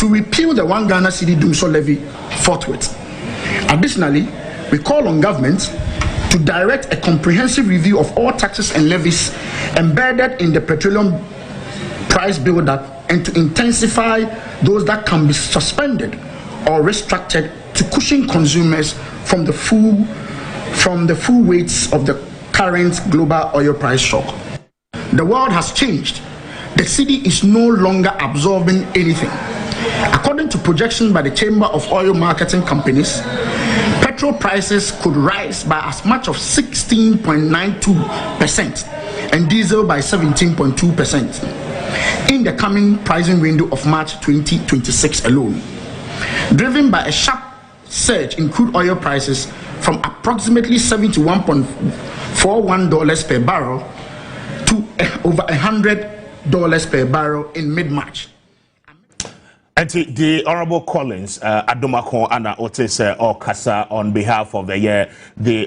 to repeal the 1 Ghana cedi doomsor levy forthwith. Additionally, we call on government to direct a comprehensive review of all taxes and levies embedded in the petroleum price build-up and to intensify those that can be suspended or restricted to cushion consumers from the full weights of the current global oil price shock. The world has changed. The cedi is no longer absorbing anything. According to projections by the Chamber of Oil Marketing Companies, petrol prices could rise by as much as 16.92% and diesel by 17.2% in the coming pricing window of March 2026 alone, driven by a sharp surge in crude oil prices from approximately $71.41 per barrel to over $100 per barrel in mid-March. And the Honorable Collins Adomako Anna Otis or Kasa on behalf of the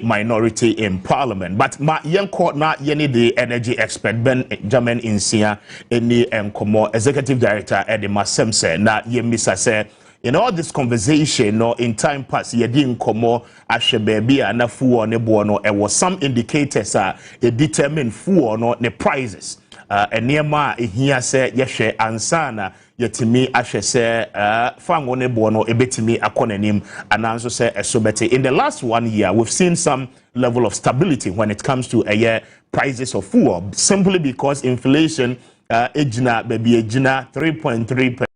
minority in Parliament. But ma yenko na yeni the energy expert Ben German Insia any Nkomo Executive Director Eddie Masemse na yemisa se in all this conversation no in time past yedi Nkomo ashe baby na fuo ne bono there was some indicators determine fuo no the prices and nearma here say yeshe ansana yetimi ahwe se fango ne bo no ebetimi akonanim ananso se esobete. In the last 1 year we've seen some level of stability when it comes to prices of fuel, simply because inflation ejina baby ejina 3.3%.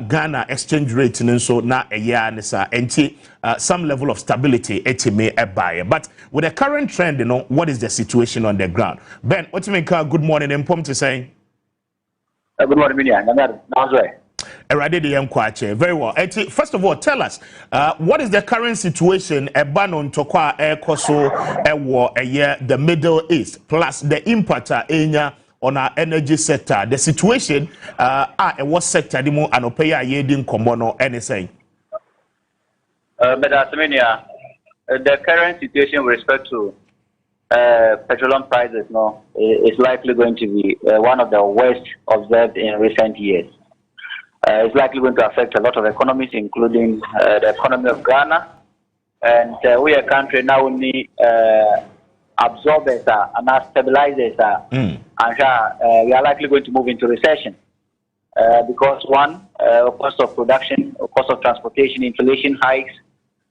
Ghana exchange rate and so na a year and some level of stability etime a buyer. But with the current trend, what is the situation on the ground? Ben, what you make? Good morning, and to say. Good morning, very well. First of all, tell us what is the current situation on Tokwa Air Koso the Middle East plus the impact on our energy sector, the situation what sector the more anopaya yedin komono anything. But the current situation with respect to petroleum prices is likely going to be one of the worst observed in recent years. It's likely going to affect a lot of economies, including the economy of Ghana, and we are a country now only absorbers and stabilizers and we are likely going to move into recession because one, cost of production, cost of transportation, inflation hikes,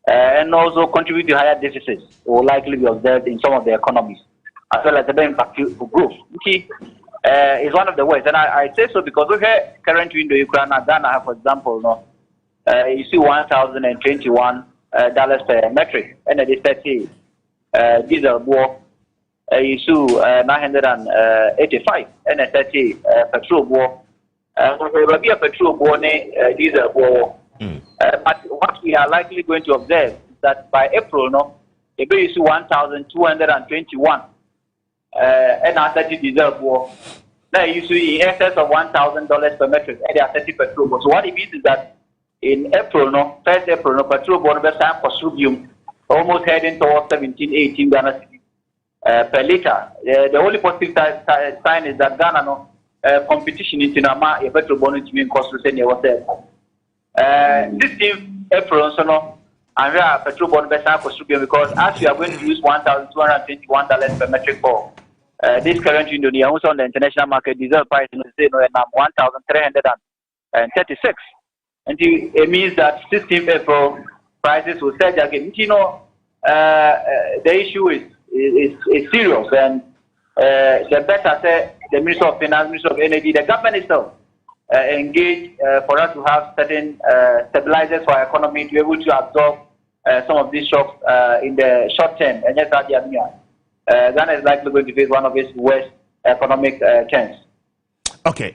and also contribute to higher deficits will likely be observed in some of the economies, as well as the impact to growth. Okay, is one of the worst, and I say so because we have current window Ukraine and Ghana, for example, you see $1,021 per metric, and it is 30. Diesel war issue 985 and 30 petrol war. There will be a petrol war, diesel war. But what we are likely going to observe is that by April, the bill issue 1,221 and 30 diesel war. Now you see in excess of $1,000 per metric, and there are 30 petrol war. So what it means is that in April, 1st April, petrol war will start consume almost heading towards 17, 18 Ghana cedis per liter. The only positive sign is that Ghana competition in Tinama, a petrol bonus to cost to send your this April, and we are petrol bonus because as we are going to use $1,221 per metric for this current Indonesia, also on the international market, diesel price is 1,336. And it means that 16th April prices will surge again. The issue is serious, and the better say the Minister of Finance, Minister of Energy, the government itself engage for us to have certain stabilizers for our economy to be able to absorb some of these shocks in the short term. And yes, Ghana is likely going to face one of its worst economic trends. Okay,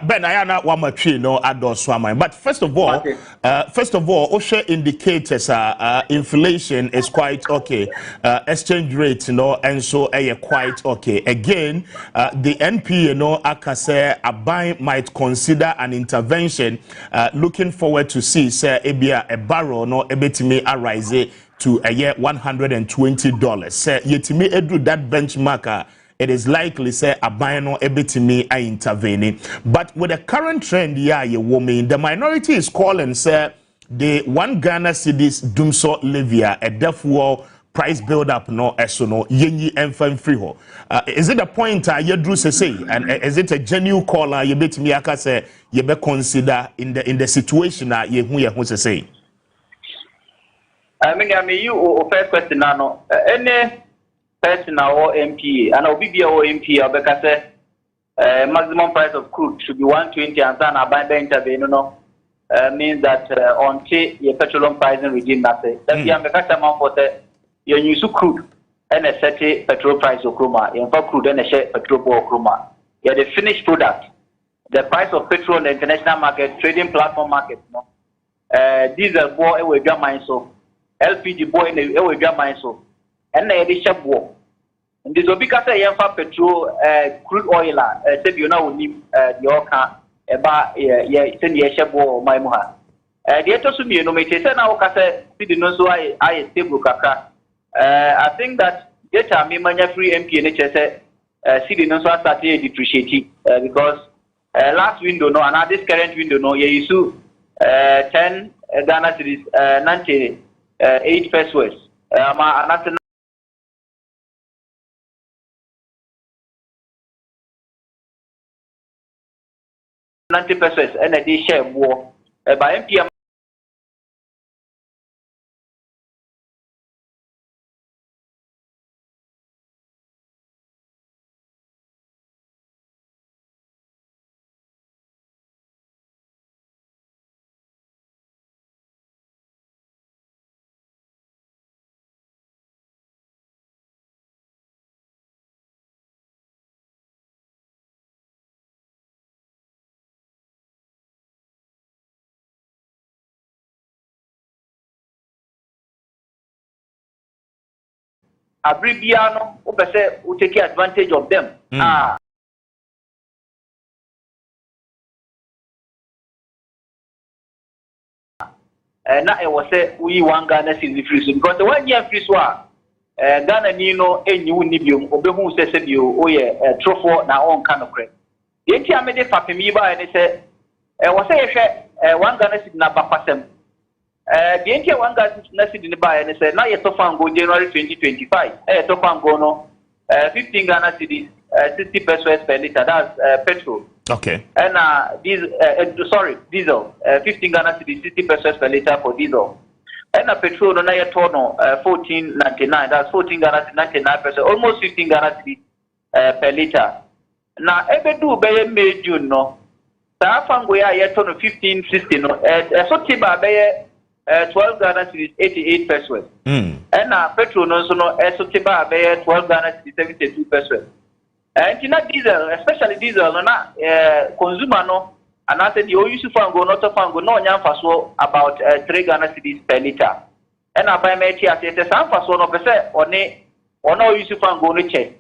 Ben, I am not one much but first of all, OSHA indicators inflation is quite okay, exchange rate, and so quite okay. Again, the NP, akase Abai might consider an intervention, looking forward to see, say, a barrel, ebetimi arise to a year $120. Say, yetimi edu that benchmark. it is likely say aban no ebetimi I intervene. But with the current trend you woman, the minority is calling say the 1 Ghana cedis dumso levia a therefore price build up no esono yenyi enfan free ho. Is it a point you drew say and is it a genuine call you betimi aka say you be consider in the situation you hu say? I mean you first question now any person or MP and OBB or MP or because maximum price of crude should be 120 and then about the intervene means that until your petroleum pricing regime nothing. That you have amount for the you use crude and a set petrol price of chroma, in fact crude and a share petrol chroma. You the finished product. The price of petrol in the international market, trading platform market, diesel boy we got mine so LPG boy in we got mine so and the shop war. And this will be because I am for petrol crude oil said you know we the oka about send your shop war my muha. The other to me no me say now because see the no so I stable kaka. I think that data me manya free MP NHS see the no so started depreciating because last window no and this current window no you issue 10 Ghana cedis 98 pesos and 90 pesos and a share war by MPM Abribiano, who take advantage of them. Na it was say we 1 Ghana cedis free because the 1 year free Ghana Nino enyu nibium obehu say you oye trofo na on kind of credit. The enti amede fapemi ba and say was say 1 Ghana cedis na bapasem. The entire 1 Ghana cedis in the buy and say now you top go January 2025. Top go no 15 Ghana cedis 60 pesos per liter. That's petrol. Okay. And diesel 15 Ghana cedis 60 pesos per liter for diesel. And a petrol no na tono 14.99. That's 14 Ghana 99 pesos, almost 15 Ghana per liter. Now every do be May June no. Sa fango ya tono 15.60 no. So tiba be 12 Ghana cedis 88 pesos. And petrol no so no so tiba be 12 Ghana cedis 72 pesos. And diesel, especially diesel no na consumer no. And I said, you use fango, not a fango, no young faso about 3 Ghana cedis per liter. And I buy my tea at the San Faso no percent or no use fango no check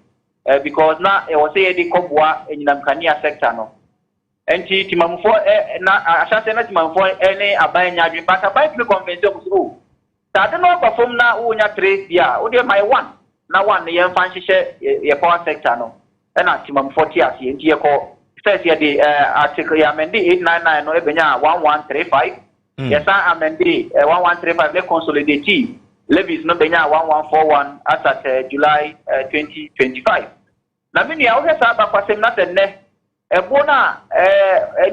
because now it was a the Kobwa in Namkania sector no. And Timam for Assassinate for any abiding yard, but I buy the convention. So I don't know perform now, Unya 3 yeah, only my one. Now one the young fancy share your power sector no. And I Timam 40 as the entire call. Says here the article amended 899 no ebenya 1135. Yes, I amended 1135 le consolidate levies no benya 1141 as at July 2025. Na mini ya ohe sa ba kwasem na tenne ebona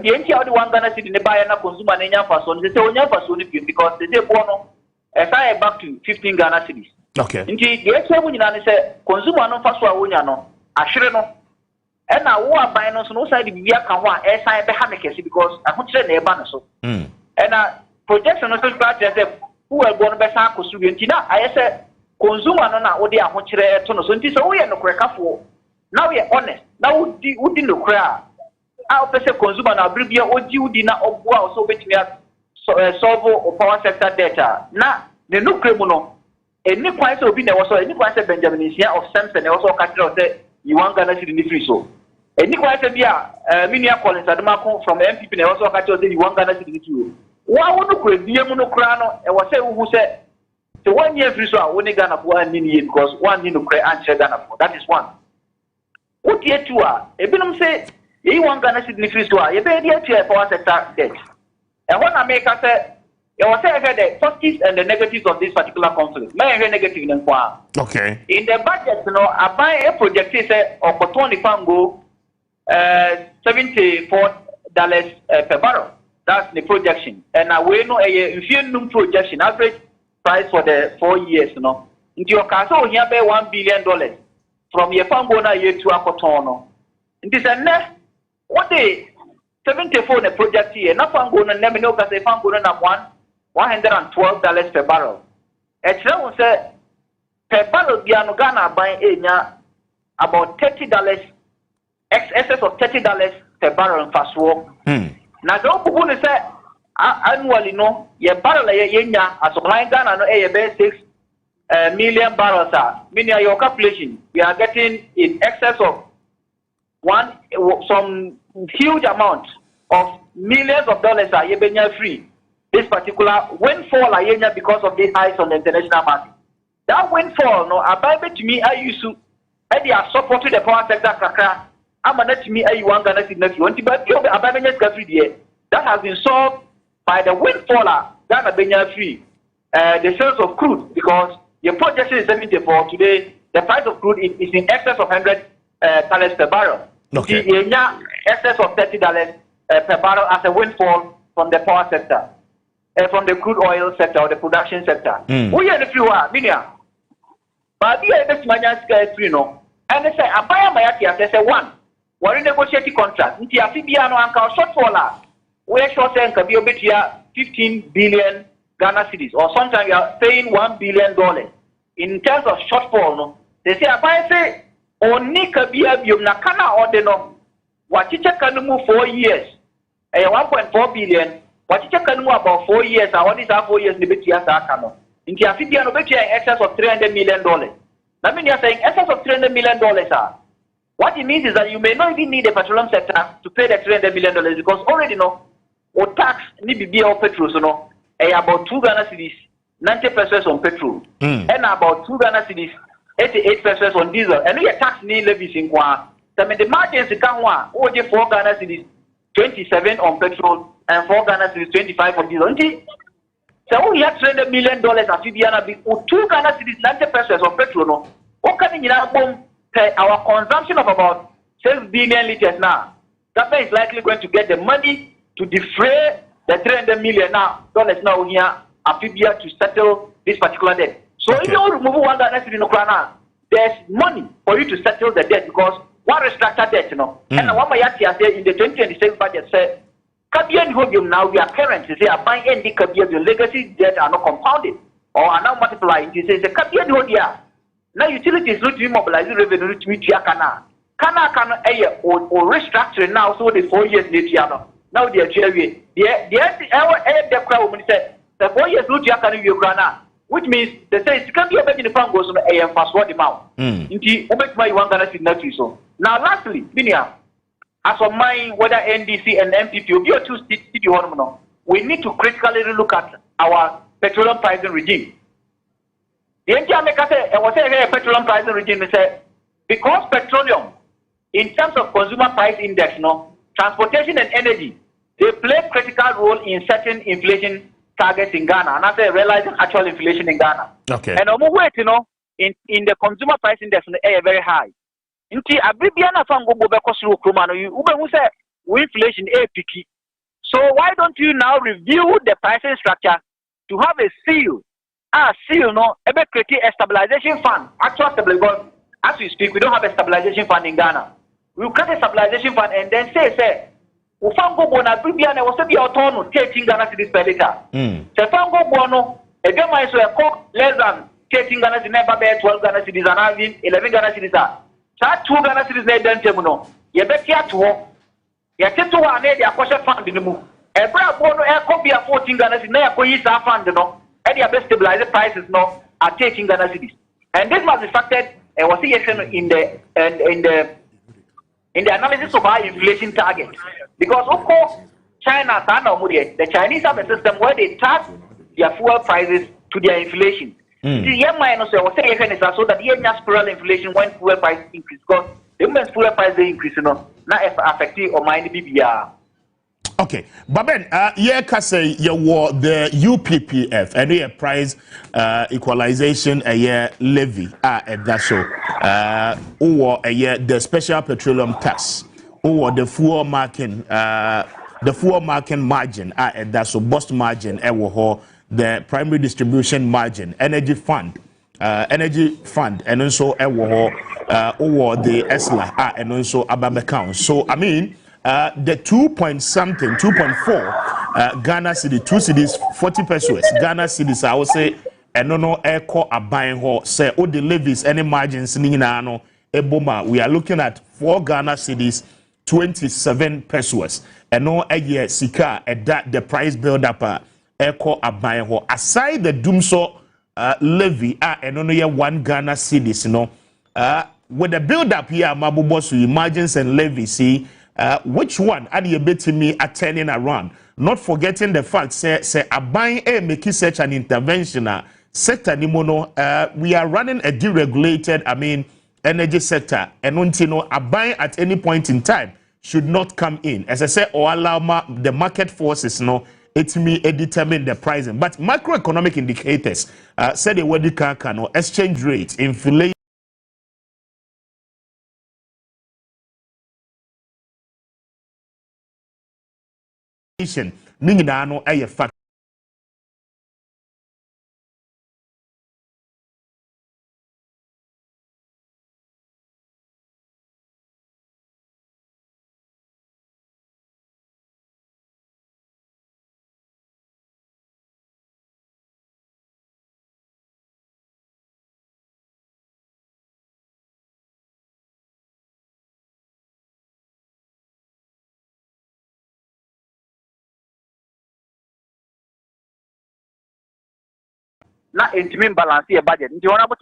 the entire the 1 Ghana cedi ne buy na consumer na nya faso no say onya faso no because they bono say back to 15 Ghana cedis. Okay. Nti the extra nyina ne say consumer no faso a wonya no ahwere no. And now, who are buying us no side, we are come one, as I have because I want to say never so. And projection also start as who are born by Sanko Sugentina. I said, consumer no na odi a honchire to no so nti so we no kweka fo. Now we are honest. Now we didn't no kra. Our person consumer na bribia odi udi na obua so betimi solve o power sector data. Na the no kremu no. Any price obi na so any price Benjamin Isia of Samson also catch say you want Ghana cedi free so. Any question there, Minia Collins Adamako from MPP and also catch you want Ghana cedi free. Why would you create the monocrano and was say who said the 1 year free so I won't Ghana for 1 million because 1 year to create answer Ghana for that is one. What year to a binum say, you want Ghana significant to a power sector debt. And when I make say, you will say the positives and the negatives of this particular conflict. May I negative in okay. In the budget, I buy a project say or Kotoni Fango $74 per barrel. That's the projection. And I will know a inferior projection, average price for the 4 years, Into your castle here pay $1 billion from your Fangona year to a Kotono. And this and next, what day 74 the project here, not Fangona, never know because they Fangona $112 per barrel. It's now say per barrel, Biano Ghana buying about $30, excess of $30 per barrel fast walk. Now, don't put it say annually, no, your barrel as supplying Ghana no a 6 million barrels. Meaning your calculation, we are getting in excess of some huge amount of millions of dollars are free. This particular windfall because of the highs on the international market. That windfall, no, I buy to me, I used to, I support the power sector, Kaka. I'm not to me, I want Ghana significant, but that has been solved by the windfall, Ghana Benya free, the sales of crude, because your projection is 74 today, the price of crude is in excess of $100 per barrel. Okay. The excess of $30 per barrel as a windfall from the power sector. From the crude oil sector or the production sector. We are the few Minia. But the best managers free no. And they say, I buy my idea, they say one. We're in negotiating contract. Ntia Fibiano and our shortfall. We're short saying can be a bit here 15 billion Ghana cedis, or sometimes you are paying $1 billion. In terms of shortfall, no. They say, I buy say, only Kabia Biumna Kana or the no. What you can move 4 years. 1.4 billion. What you can move about 4 years, and what is our 4 years, Nibitia Sakano. In Tiafibia, in excess of $300 million. That means you're saying excess of $300 million. What it means is that you may not even need the petroleum sector to pay the $300 million because already no, or tax need to be on petrol, so no, about 2 Ghana cedis, 90% on petrol, and about 2 Ghana cedis, 88% on diesel, and your tax need levies in Kwa. I mean, the margins in Kanwa, OJ 4 Ghana cedis, 27 on petrol, and 4 Ghana cedis, 25 on diesel. So we have $300 million at Fibiana, or 2 Ghana cedis, 90% on petrol, no, what can you now our consumption of about 6 billion liters now, government is likely going to get the money to defray the $300 million dollars now here at Fibia to settle this particular debt. So if you remove one Ghana cedi in Ukraine, there's money for you to settle the debt because one restructured debt, you know. And one my say in the 2026 budget said, Kabian Hobium now we are current to say a buying any Kabian legacy debt are not compounded or are now multiplying. It says the Kabian Hodia. Now utilities need to mobilize revenue to meet Yakana. Kana or restructuring now so the 4 years later. Now they are cherry. The crowd said the 4 years loot Yakana Ukraine, which means they say it can be a bit in the fund goes on a fast word amount. Indeed, my one Ghana signature. So now lastly, Binia, as of mine, whether NDC and MPP will be a two-city hormone, we need to critically look at our petroleum pricing regime. The NGA was a petroleum pricing regime said because petroleum, in terms of consumer price index, no, transportation and energy, they play critical role in setting inflation targets in Ghana, and I say realizing actual inflation in Ghana. Okay. And weight, you know, in the consumer price index, they are very high. Inti abibiana fango go beko suru kromano you ube mu say inflation a picky. So why don't you now review the pricing structure to have a seal? Seal no ebe create a stabilization fund. Actual stabilization, as we speak, we don't have a stabilization fund in Ghana. We create a stabilization fund and then say ufango bona bibiana was be autonomous 13 Ghana cedis per liter. Se fango bono e gama is less than 13 Ghana cedis never be 12 Ghana cedis and having 11 Ghana cedis. That 2 Ghana cedis na den temuno ye be tia to ye teto wa na dey akoshe fund ni mu e bra bo no e ko bia 14 Ghana cedis na ye ko yi sa fund no e dey best stabilize prices no at 13 Ghana cedis, and this was reflected and was in the analysis of our inflation target, because of course China the Chinese have a system where they tag their fuel prices to their inflation. The year minus was so that the spiral inflation when fuel prices increase because the moment fuel price they increase no na affecting or mind BBR. Okay, but then can say you were the UPPF and a price equalization a year levy at that so or a year the special petroleum tax or the fuel marking margin at that so bust margin the primary distribution margin energy fund and also or the ESLA and also ABAM account. So I mean the 2.4 Ghana city 2 cities 40 pesos Ghana cities I would say and no echo a buying ho say all the levies any margins no eboma we are looking at 4 Ghana cities 27 pesos and no a year sika at that the price build up echo a buying ho aside the doomso levy and no 1 Ghana cities with the build up here mabubosu margins and levy see which one are you betting me at turning around? Not forgetting the fact, say a buying a making such an intervention sector nimono. We are running a deregulated, energy sector, and a buying at any point in time should not come in. As I said, or allow the market forces it's me determine the pricing. But macroeconomic indicators said the word can exchange rate, inflation. Ningina no a fact. Na intimate balance your budget. The honorable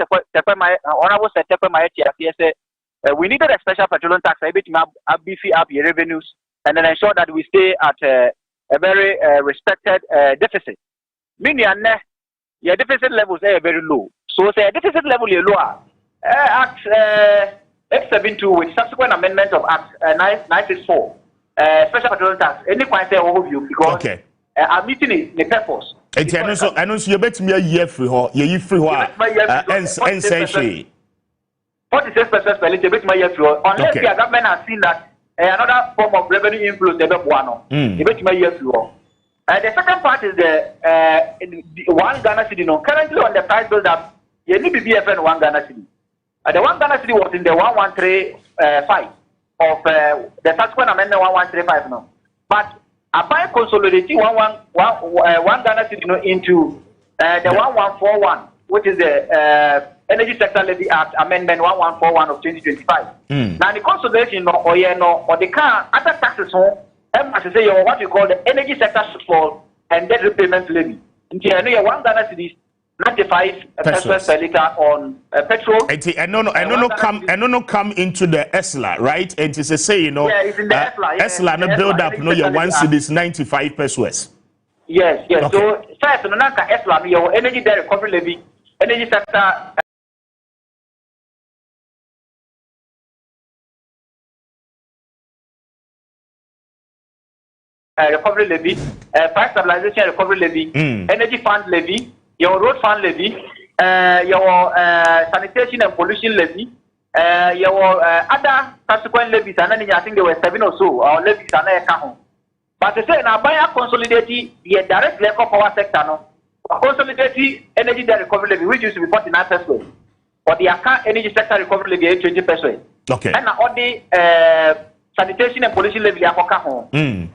we needed a special petroleum tax to beefy up your revenues and then ensure that we stay at a very respected deficit. Meaning, your deficit levels are very low. So, say deficit level is lower. Act F72 with subsequent amendment of Act 964, special petroleum tax. Any point say overview because okay. I'm meeting the purpose. I know you bet me a year free ho, ye free ho, and say she 46% per liter, bet my year free ho. Unless the government has seen that another form of revenue inflows, they bet one. You bet my year free ho. The second part is the 1 Ghana cedi. Currently on the price build up, you need to be BFN 1 Ghana cedi. The 1 Ghana cedi was in the 1135 of the subsequent amendment 1135 now. But I buy consolidating 1 Ghana cedi into the 1141, which is the Energy Sector Levy Act Amendment 1141 of 2025. Now the consolidation or the car other taxes I say what you call the energy sector shortfall and debt repayment levy. In the 1 Ghana cedi 95 pesos per liter on petrol. I don't come into the ESLA, right? And to say, yeah, it's in the ESLA. ESLA no build up, your 1 cedi is 95 pesos. Yes. Okay. So first, ESLA, your energy debt recovery levy, energy sector. Recovery levy, price stabilization recovery levy, energy fund levy, your road fund levy, your sanitation and pollution levy, your other subsequent levies, and then I think there were 7 or so, or levies and account. But to say now, by consolidating the direct level power sector, no, consolidating energy recovery levy, which used to be 49%, or the account energy sector recovery levy 20%. Okay. And all the sanitation and pollution levy are for and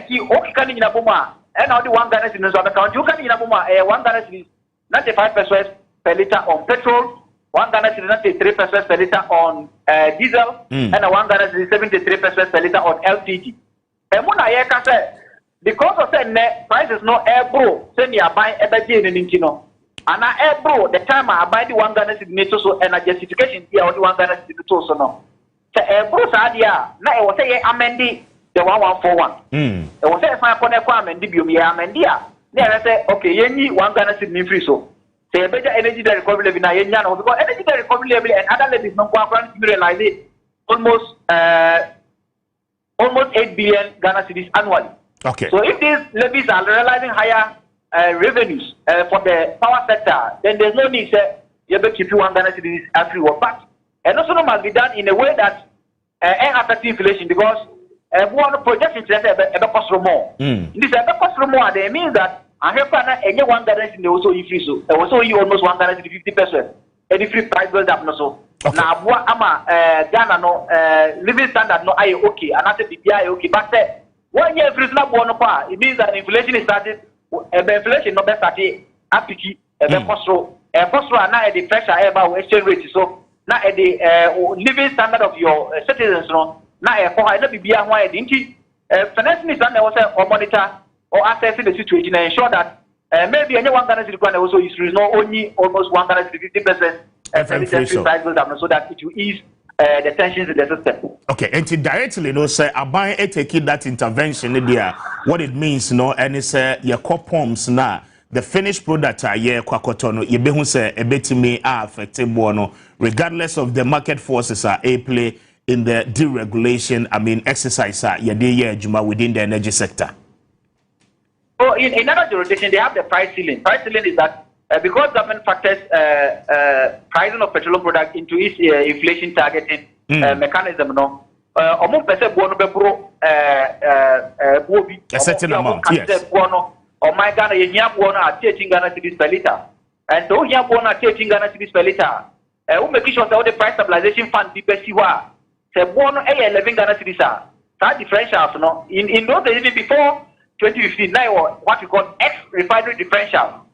you can in a boma and now the 1 Ghana cedi on account you can in a boma 1 Ghana cedi 95 pesos per liter on petrol, 1 Ghana cedi 93 pesos per liter on diesel, and a 1 Ghana cedi 73 pesos per liter on LPG. And when I say because of the net price is not air bro, send you buy every day in Kino. And I air bro the time I buy the 1 Ghana cedi so and a justification here on the 1 Ghana cedi so no. Bruce Adia, now I was saying amendi the 1141. I was saying if I connect amendi biome amendia. Then I say, okay, you 1 Ghana cedi free so. Say better energy recovery levy na yenya no because energy recovery levy and other levies no quite realize it. almost 8 billion Ghana cedis annually. Okay. So if these levies are realizing higher revenues for the power sector, then there's no need to keep 1 Ghana cedis everywhere. But and also must be done in a way that affects inflation, because one project is cost more. This cost more. They means that any 1 Ghana cedi also increase. So also almost 1 Ghana cedi 50%. Any free price build up no so. Now ama Ghana no living standard no aye okay, and I say BPI okay, but 1 year free slab one pa, it means that inflation is started. Inflation no be started apiki cost and now the pressure about exchange rate. So now the living standard of your citizens no now for high no BPI why the finance minister will monitor or assessing the situation and ensure that maybe any 1 Ghana cedi also is no only almost 1 Ghana cedi 50% price build up, so that it will ease the tensions in the system. Okay, and directly, no say, I taking that intervention there. What it means, no, and it's your pumps now. The finished product are yeah, kwakotono. You be say a bit me are affected bono, regardless of the market forces are a play in the deregulation. I mean, exercise yeah, juma within the energy sector. Oh, in other jurisdictions, they have the price ceiling. Price ceiling is that because government factors pricing of petroleum products into its inflation targeting mechanism, no, almost percent bono be pro a certain amount, yes. Or my Ghana, you bono at 13 Ghana cedis per liter, and so you bono at 13 Ghana cedis per liter. We make sure that the price stabilization fund be perceived. Say bono 11 Ghana cedis. That differentials, no, in those days even before 2015, now what we call ex-refinery differential.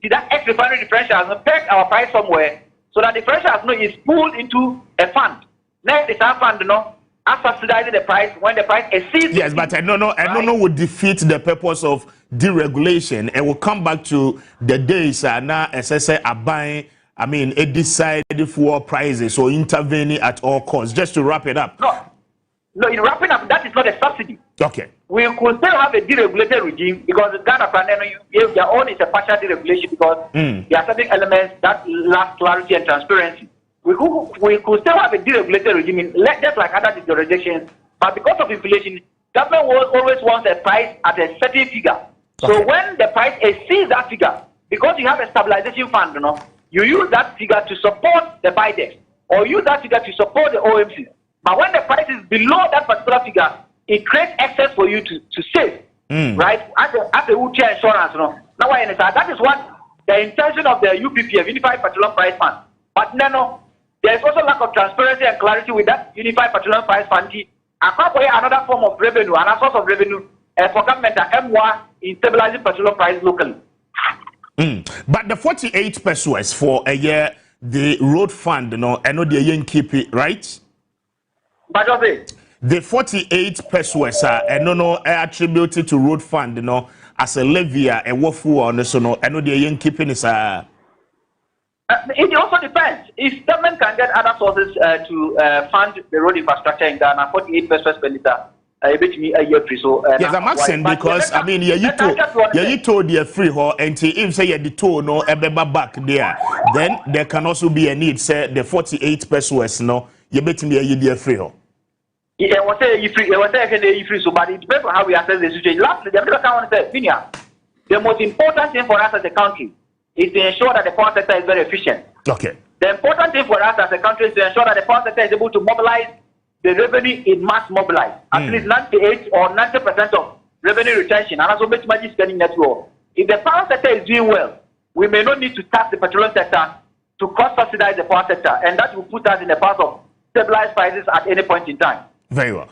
See that ex-refinery differential has affect our price somewhere, so that differential is pulled into a fund. Now it's our fund, after subsidizing the price when the price exceeds. Yes, but I don't know would defeat the purpose of deregulation, and we'll come back to the days now SSA are buying. I mean, it decided for prices or intervening at all costs. Just to wrap it up. No, in wrapping up, that is not a subsidy. Okay. We could still have a deregulated regime because Ghana their own is a partial deregulation because there are certain elements that lack clarity and transparency. We could still have a deregulated regime, just like other jurisdictions, but because of inflation, government always wants a price at a certain figure. Okay. So when the price exceeds that figure, because you have a stabilization fund, you use that figure to support the BIDEX or use that figure to support the OMC. But when the price is below that particular figure, it creates excess for you to save, right? As a wheelchair insurance, Now, that is what the intention of the UPPF, Unified Petroleum Price Fund. But no, there is also lack of transparency and clarity with that Unified Petroleum Price Fund. Another form of revenue, another source of revenue for government M1 in stabilizing petroleum price locally. But the 48 pesos for a year, the road fund, I know the yen keep it, right? The 48 pesos are attributed to road fund, as a levy, a wafu on so no, I know the yen keeping is it also depends. If government can get other sources to fund the road infrastructure in Ghana, 48 pesos per liter, a year free. So yes, I'm asking because I mean, you told the free ho, and if say the toll no back there, then there can also be a need. Say the 48 pesos no, you bet me a year free ho. It was a free, so but it depends on how we assess the situation. Lastly, the American one said, the most important thing for us as a country is to ensure that the power sector is very efficient. Okay. The important thing for us as a country is to ensure that the power sector is able to mobilize the revenue in mass mobilize. At least 98 or 90% of revenue retention, and also make money spending network. If the power sector is doing well, we may not need to tax the petroleum sector to cost subsidize the power sector, and that will put us in the path of stabilized prices at any point in time. Very well.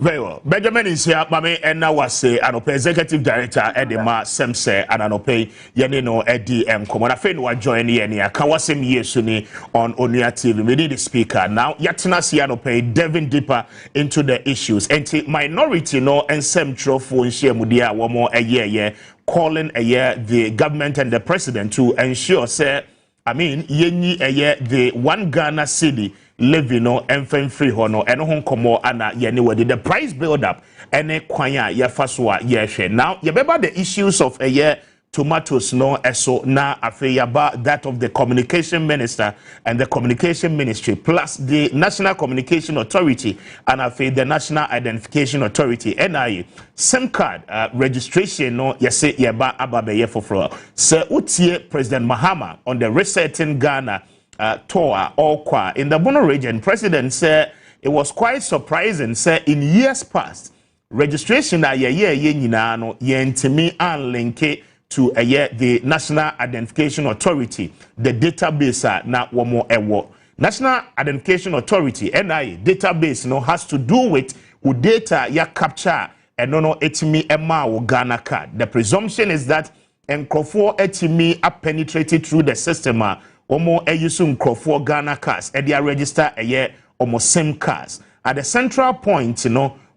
Very well. Benjamin is here, Mame, and now was say an executive director Edema Semse and an Yenino Eddie M. Common. I was joining Yenia Kawasim Yesuni on Onua TV. We need the speaker now. Yatina Sianope delving deeper into the issues. And minority and central for Mudia one more a year, calling a year the government and the president to ensure, say, I mean, Yeni a year the 1 Ghana city. Levy no enfem free hono eno hon komo ana ye ne wadi the price build up ene kwanya ye faswa ye hwe now ye beba the issues of a year tomatoes no eso na afeyaba that of the communication minister and the communication ministry plus the National Communication Authority and the National Identification Authority NIA SIM card registration no yese yeba ababeye foforo se utie President Mahama on the resetting Ghana tour or qua in the Bono region. President said it was quite surprising say in years past registration na ye nyina no yentimi an linke to the National Identification Authority, the database na womo ewo. National Identification Authority, NIA, database no has to do with data ya capture and no etimi ema wo Ghana card. The presumption is that enkrofo etimi are penetrated through the system omo eyusu enkrofo Ghana cards e dia register omo SIM cards. At the central point,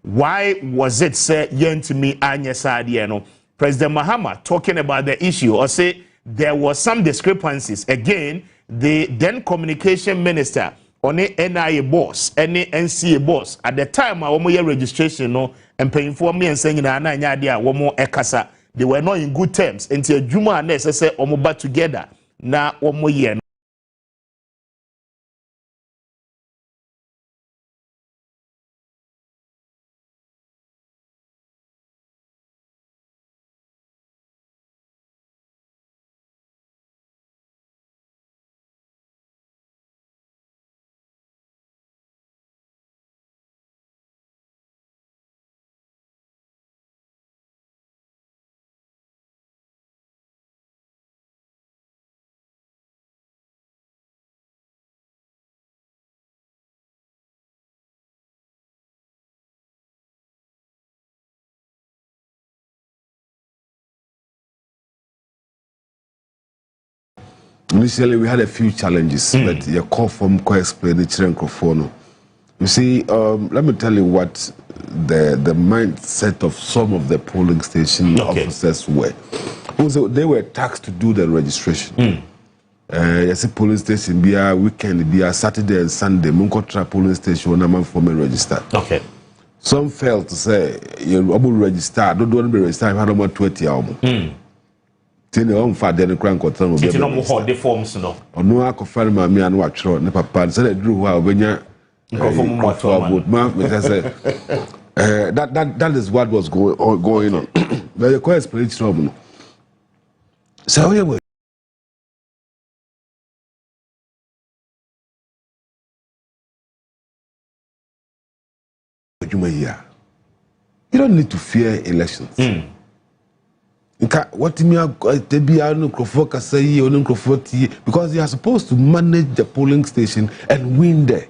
why was it say yentimi anye sadie no? President Mahama talking about the issue or say there was some discrepancies. Again, the then communication minister on the NIA boss, any NCA boss at the time of registration and paying for me and saying idea one more ekasa. They were not in good terms until Juma and necessary omoba together na one more year. Initially, we had a few challenges, but your call from co-explain it. You see, let me tell you what the mindset of some of the polling station officers were. Also, they were tasked to do the registration. Yes, a polling station be a weekend, be a Saturday and Sunday. Munkotra polling station when I'm for me register. Okay. Some failed to say you're able to register. Don't want to be registered. I had about 20 hours. Tini on father the crank or turn. It's no more the forms no. Onua confirm me and watch on the papa said drew how when you that is what was going on. But the quest play trouble. So we were you don't need to fear elections. What me because you are supposed to manage the polling station and win there.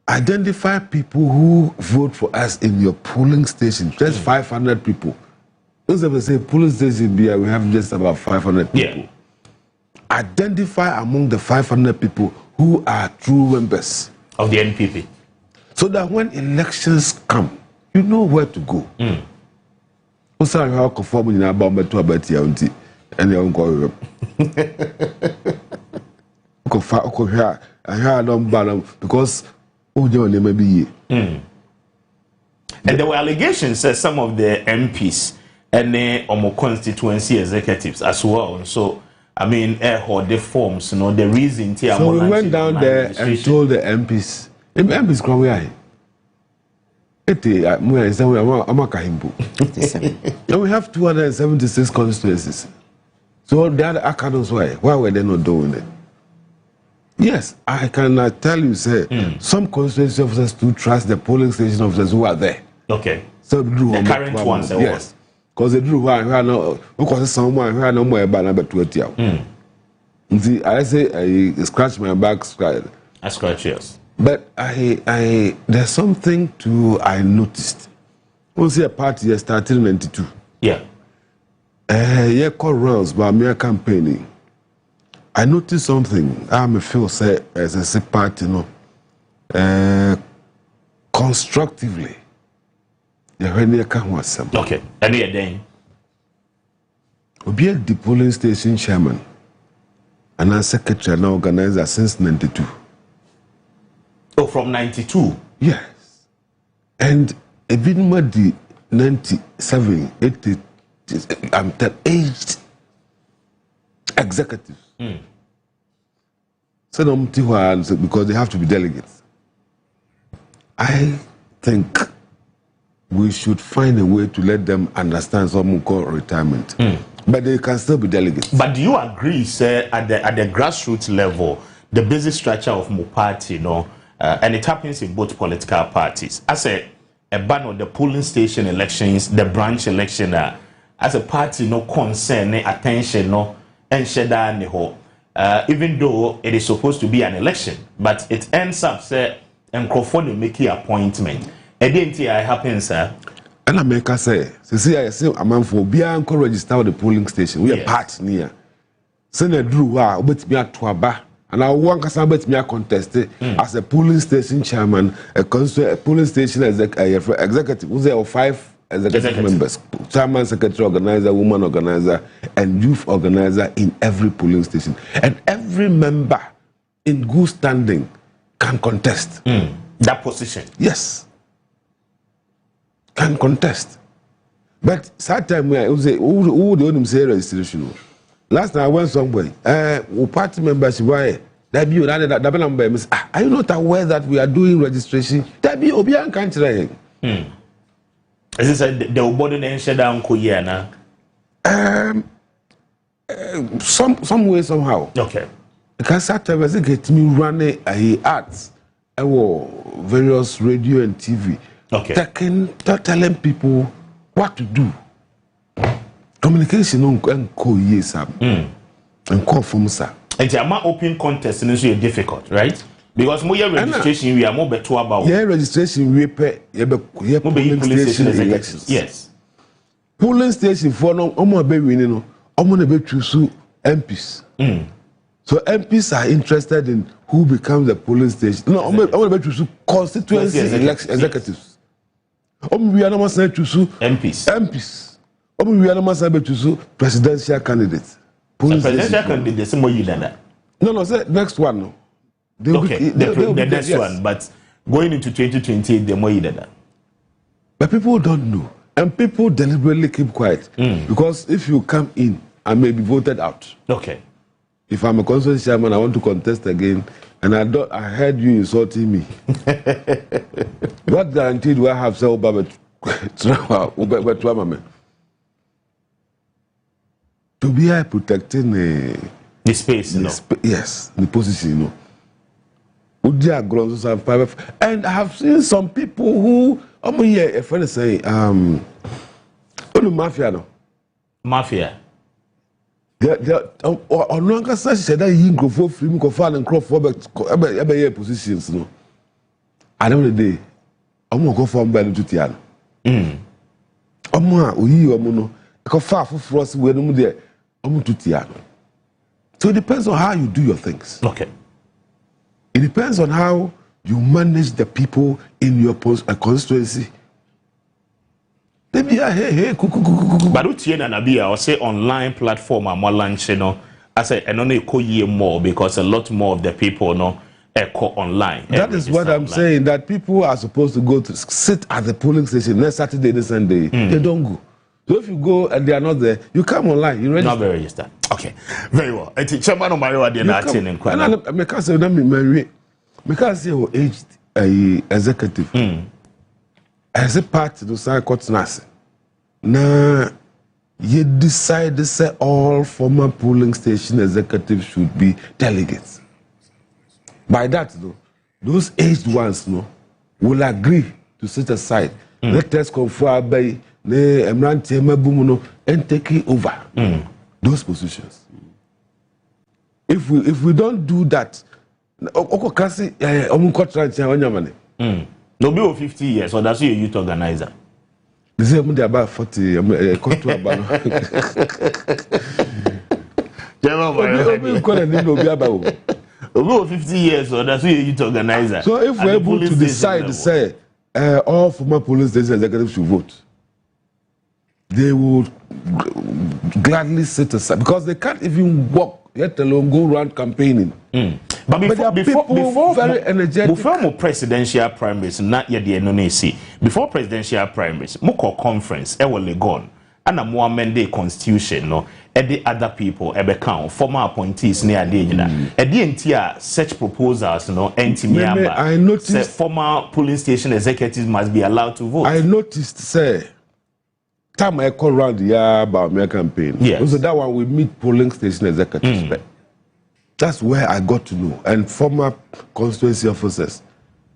Identify people who vote for us in your polling station. Just 500 people. Those of us say polling station we have just about 500 people. Yeah. Identify among the 500 people who are true members of the NPP, so that when elections come, you know where to go. Sorry, how conform in our bomb to about your auntie and your uncle. I don't because they may be. And there were allegations that some of the MPs and the constituency executives as well. So, I mean, the forms, the reason. So we went down there and told the MPs, MPs come here. And we have 276 constituencies. So the other accounts, why were they not doing it? Yes, I can tell you, say, some constituency officers do trust the polling station officers who are there. Okay. So the current ones, yes. Because they drew because someone who had no more about 20 hours. See, I say I scratch my back, I scratch yours. But there's something I noticed. We see a party started in 92. Yeah. Called rounds by mere campaigning. I noticed something. I may feel say as a party, constructively. Okay. And then we be the polling station chairman and a secretary and organizer since 92. Oh, from 92? Yes. And even the 97, 80, aged executives. So because they have to be delegates. I think we should find a way to let them understand something called retirement. But they can still be delegates. But do you agree, sir, at the grassroots level, the basic structure of my party, and it happens in both political parties. As a ban on the polling station elections, the branch election, as a party, no concern, attention, no, and sheda even though it is supposed to be an election, but it ends up, say, and Crawford making appointment. It didn't happen, sir. And I make us say, I say, a man for be and register the polling station. We are part near. Senator Drew, but me at Twaba. And I want to bet me a contest as a polling station chairman, a polling station executive, who's there 5 executive members, chairman, secretary, organizer, woman organizer, and youth organizer in every polling station. And every member in good standing can contest that position. Yes, can contest. But that time where who don't say registration. Last time I went somewhere, party membership, why? Are you not aware that we are doing registration? Is this the body and shutdown Koyana? Some way, somehow. Okay. Because sometimes I get me running ads, various radio and TV. Okay. Telling people what to do. Communication and call from sir. And the open contest is difficult, right? Because more registration we are more better about. Yeah, registration we pay. Polling station elections. Yes. Polling station for no be winning. Be choose MPs. So MPs are interested in who becomes the polling station. No, be choose constituency executives. We are not saying choose MPs. We are not saying choose presidential candidates. Presidential candidates more than that. No, say next one. No. The next one, but going into 2020, they're more than that. But people don't know, and people deliberately keep quiet because if you come in, I may be voted out. Okay. If I'm a constituency chairman, I want to contest again, and I heard you insulting me. What guaranteed do I have? Say, to be protecting the space, yes, the position, and I have seen some people who, a friend say, mafia, Mafia. Onua said that he go for free, go for and crop for positions, no. At the end of the day, I'm going to go for them to Tiana. Go far for us where no there. So it depends on how you do your things. Okay. It depends on how you manage the people in your constituency. Maybe hey, but or say online platform I'm launching, I say and only year more because a lot more of the people echo online. That is what I'm saying. That people are supposed to go to sit at the polling station next Saturday and Sunday. They don't go. So if you go and they are not there, you come online. You register. Not very registered. Okay, very well. I think Chairman Mario are not in quite. I can't say aged executive. As a part to sign court nursing. Now you decide to say all former polling station executives should be delegates. By that, though, those aged ones will agree to sit aside. Let us confer by and take over those positions. If we don't do that, no be 50 years, so that's your youth organizer. This is about 40. Over 50 years, so that's your youth organizer. So if we're able to decide to say all former police station executives should vote, they will gladly sit aside because they can't even walk, let alone go around campaigning. But before very energetic. Before presidential primaries, not yet the NNC. Before presidential primaries, Moko conference, Legon, and a more amended constitution no the other people count former appointees near the such proposals no I noticed former polling station executives must be allowed to vote. I noticed say time I call around the year about my campaign. Yes. So that one we meet polling station executives. That's where I got to know, and former constituency officers.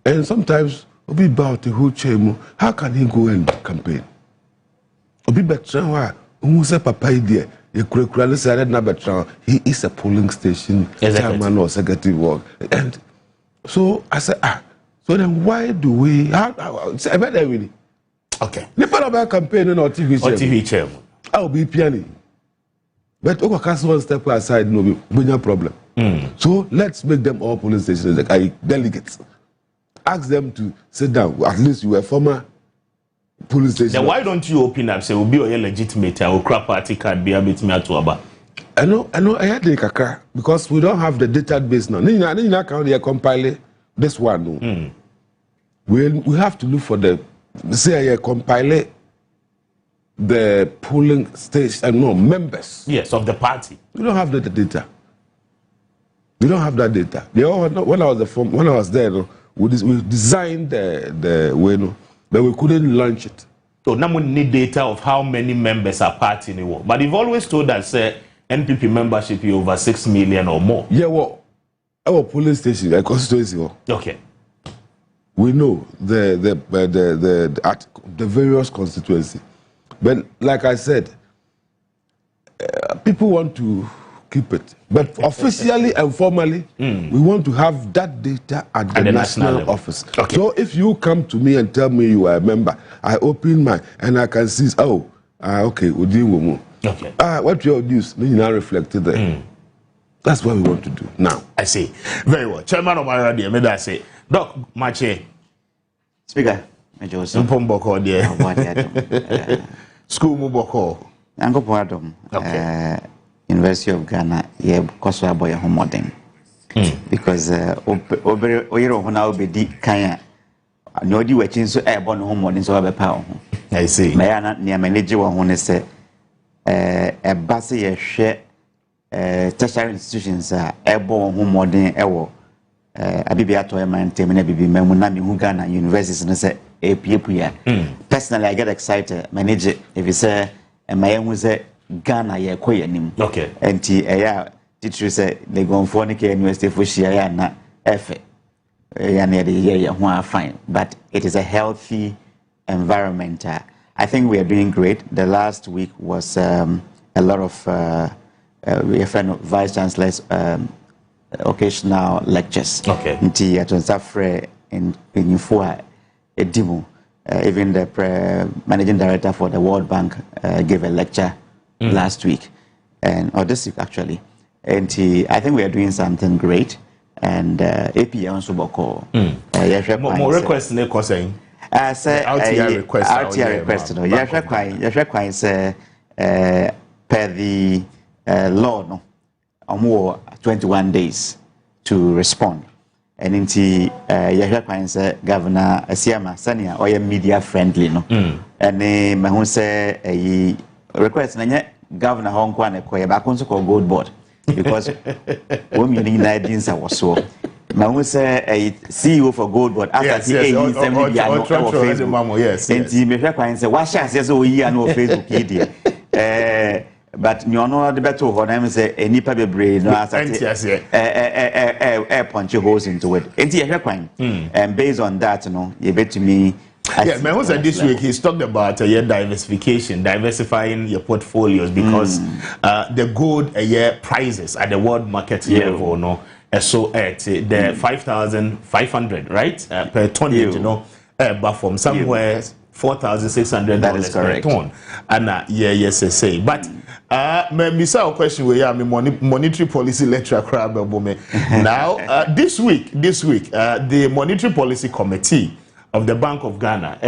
And sometimes Obi about the whole chain, how can he go and campaign? Obi Betran, who say Papa idea, he is a polling station chairman or secretary work. And so I said, so then why do we I bet really okay. Never about campaigning or TV chairman. I'll be piano. But one step aside, no problem. So let's make them all polling stations delegates. Ask them to sit down. At least you were former police station. Then why don't you open up? Say, will be a legitimate or crap party card be a bit me to about. I know. I had the kaka because we don't have the database now. Nina can't compile this one. No. We have to look for the compile the polling station members. Yes, of the party. We don't have that data. We don't have that data. When I was there, we designed the way, but we couldn't launch it. So now we need data of how many members are party in the world. But you've always told us NPP membership is over 6 million or more. Yeah, well, our police station, our constituency. Okay. We know the various constituency, but like I said, people want to keep it, but officially and formally, we want to have that data at the national office. Okay. So if you come to me and tell me you are a member, I open mine and I can see, okay, we're doing more. Okay. What your news now reflected there. That's what we want to do now. I see. Very well. Chairman of my radio, may I say, Doc Mache. Speaker, Major Boko there. School Muboko. Uncle Pardon. Okay. University of Ghana, Koswa boy home modern. Because Oyero Hona be di Kaya. No di watching so airborne home modern so have a power. I see. May I not near manager one say a bassy share tertiary institutions are airborne home modern ewo. Abibiato man temene bibi memunami who Ghana universities and say personally I get excited manage if you say my was a Ghana ye koyenim. Okay. And teacher say they go for Nika University for Shia na Efe. Fine. But it is a healthy environment. I think we are doing great. The last week was a lot of we have vice chancellors occasional lectures. Okay. Nti atonsafre in Infua Edimu. Even the managing director for the World Bank gave a lecture last week, or this week actually. And I think we are doing something great. And AP also boko. More requests ne saying. Say RTI request. RTI request. No. Yahweh Kwai say per the law no. More 21 days to respond. And inti Yahweh Kwai say Governor Asiama Sania or media friendly no. And mahun say a request na Governor Hong Kong ekwe ba konso ko gold board because when you need ideas was so mahun say a CEO for gold board after the media no Facebook. Yes. Inti Yahweh Kwai say what chance say we here no Facebook here. But you know the better for them say any paper brain no punch holes into it. And based on that, you know, you bet to me. Yeah, man, was this week he's talked about your diversification, diversifying your portfolios because the gold prices at the world market level, no, so at the 5,500 right per tonnage, you know, but from somewhere. $4,600 per ton. And yes, I say. But me say a question where I'm monetary policy lecturer crab now. This week, the monetary policy committee of the Bank of Ghana,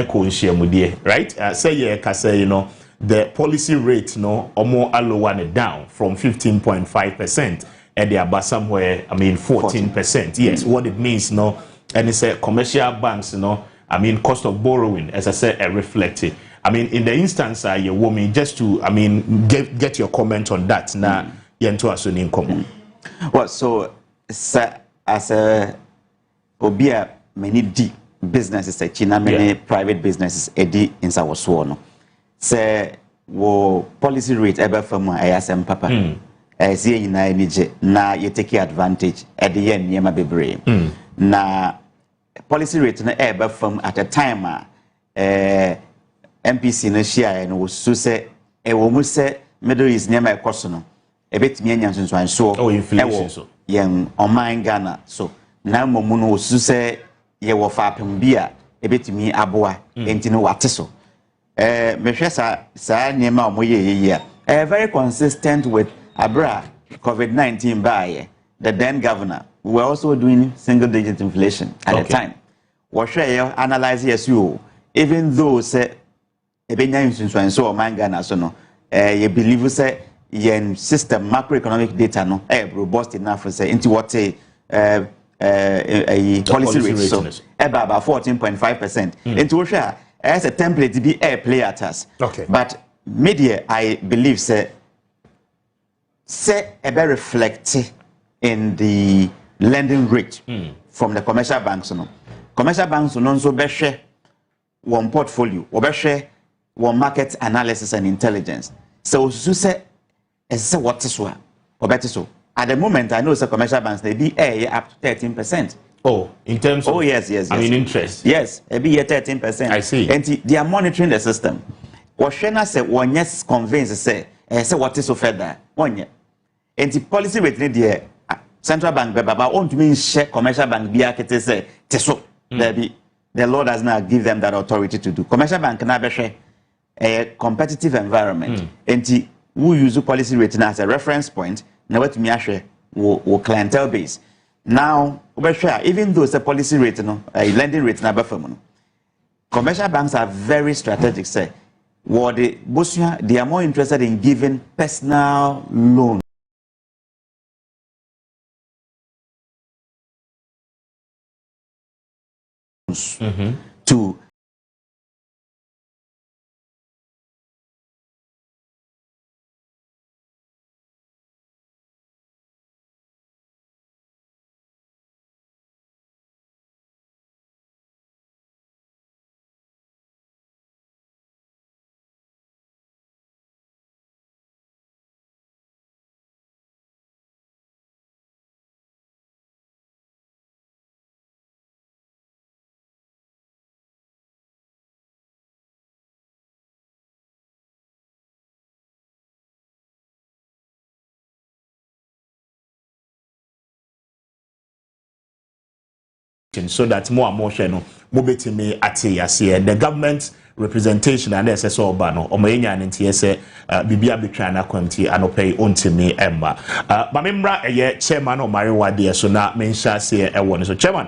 right? Say you know the policy rate no or more allow down from 15.5%, and they are about somewhere 14%. Yes, what it means no, and it's commercial banks cost of borrowing, as I said, reflected. I mean, in the instance, you woman, just to, I mean, get your comment on that. Now, yento aso in common. Well, so as a obia many deep businesses, China many private businesses, edi in Sawaswono. Say wo policy rate ebe from ASM papa. See you na you take advantage at the end yema bebre. Na policy rate na ebe from at a time MPC no share and was so say e wo mu say Middle East near my personal. A bit me and so oh inflation so young on my Ghana so now momuno so say ye wo fa pem bia e bit me aboa enti no wate so me hwe sa niema omoye very consistent with abra COVID-19 by the then governor. We were also doing single digit inflation at the time. What share you analyze yes you even though say e benya insunsu so man Ghana so no you believe say yen system macroeconomic data no robust enough for say into what a policy rate so about 14.5% into share as a template to be a play at us. Okay. But media I believe say a very reflect in the lending rate from the commercial banks no. Commercial banks no so be share one portfolio or be share one market analysis and intelligence. So say what is what or better so at the moment I know the commercial banks they be up to 13%. Oh, in terms of yes. I mean interest. Yes, it be 13%. I see. And they are monitoring the system. What Shena said one yes convinced say what is so further one year. And the policy rate the central bank baba want to mean share commercial bank be akete say teso there be the law does not give them that authority to do. Commercial bank na be share a competitive environment. And we use policy rate as a reference point. Now, what me share we clientele base. Now, even though it's a policy rate, a lending rate, commercial banks are very strategic. Say, what they are more interested in giving personal loans to so that more and more no mobeti me ate yase the government representation and SS oba no omayenya ntie se bibia betwa na kwamti anopay ontimi emba ba memra eye chairman o marewade so na mensha se e won so chairman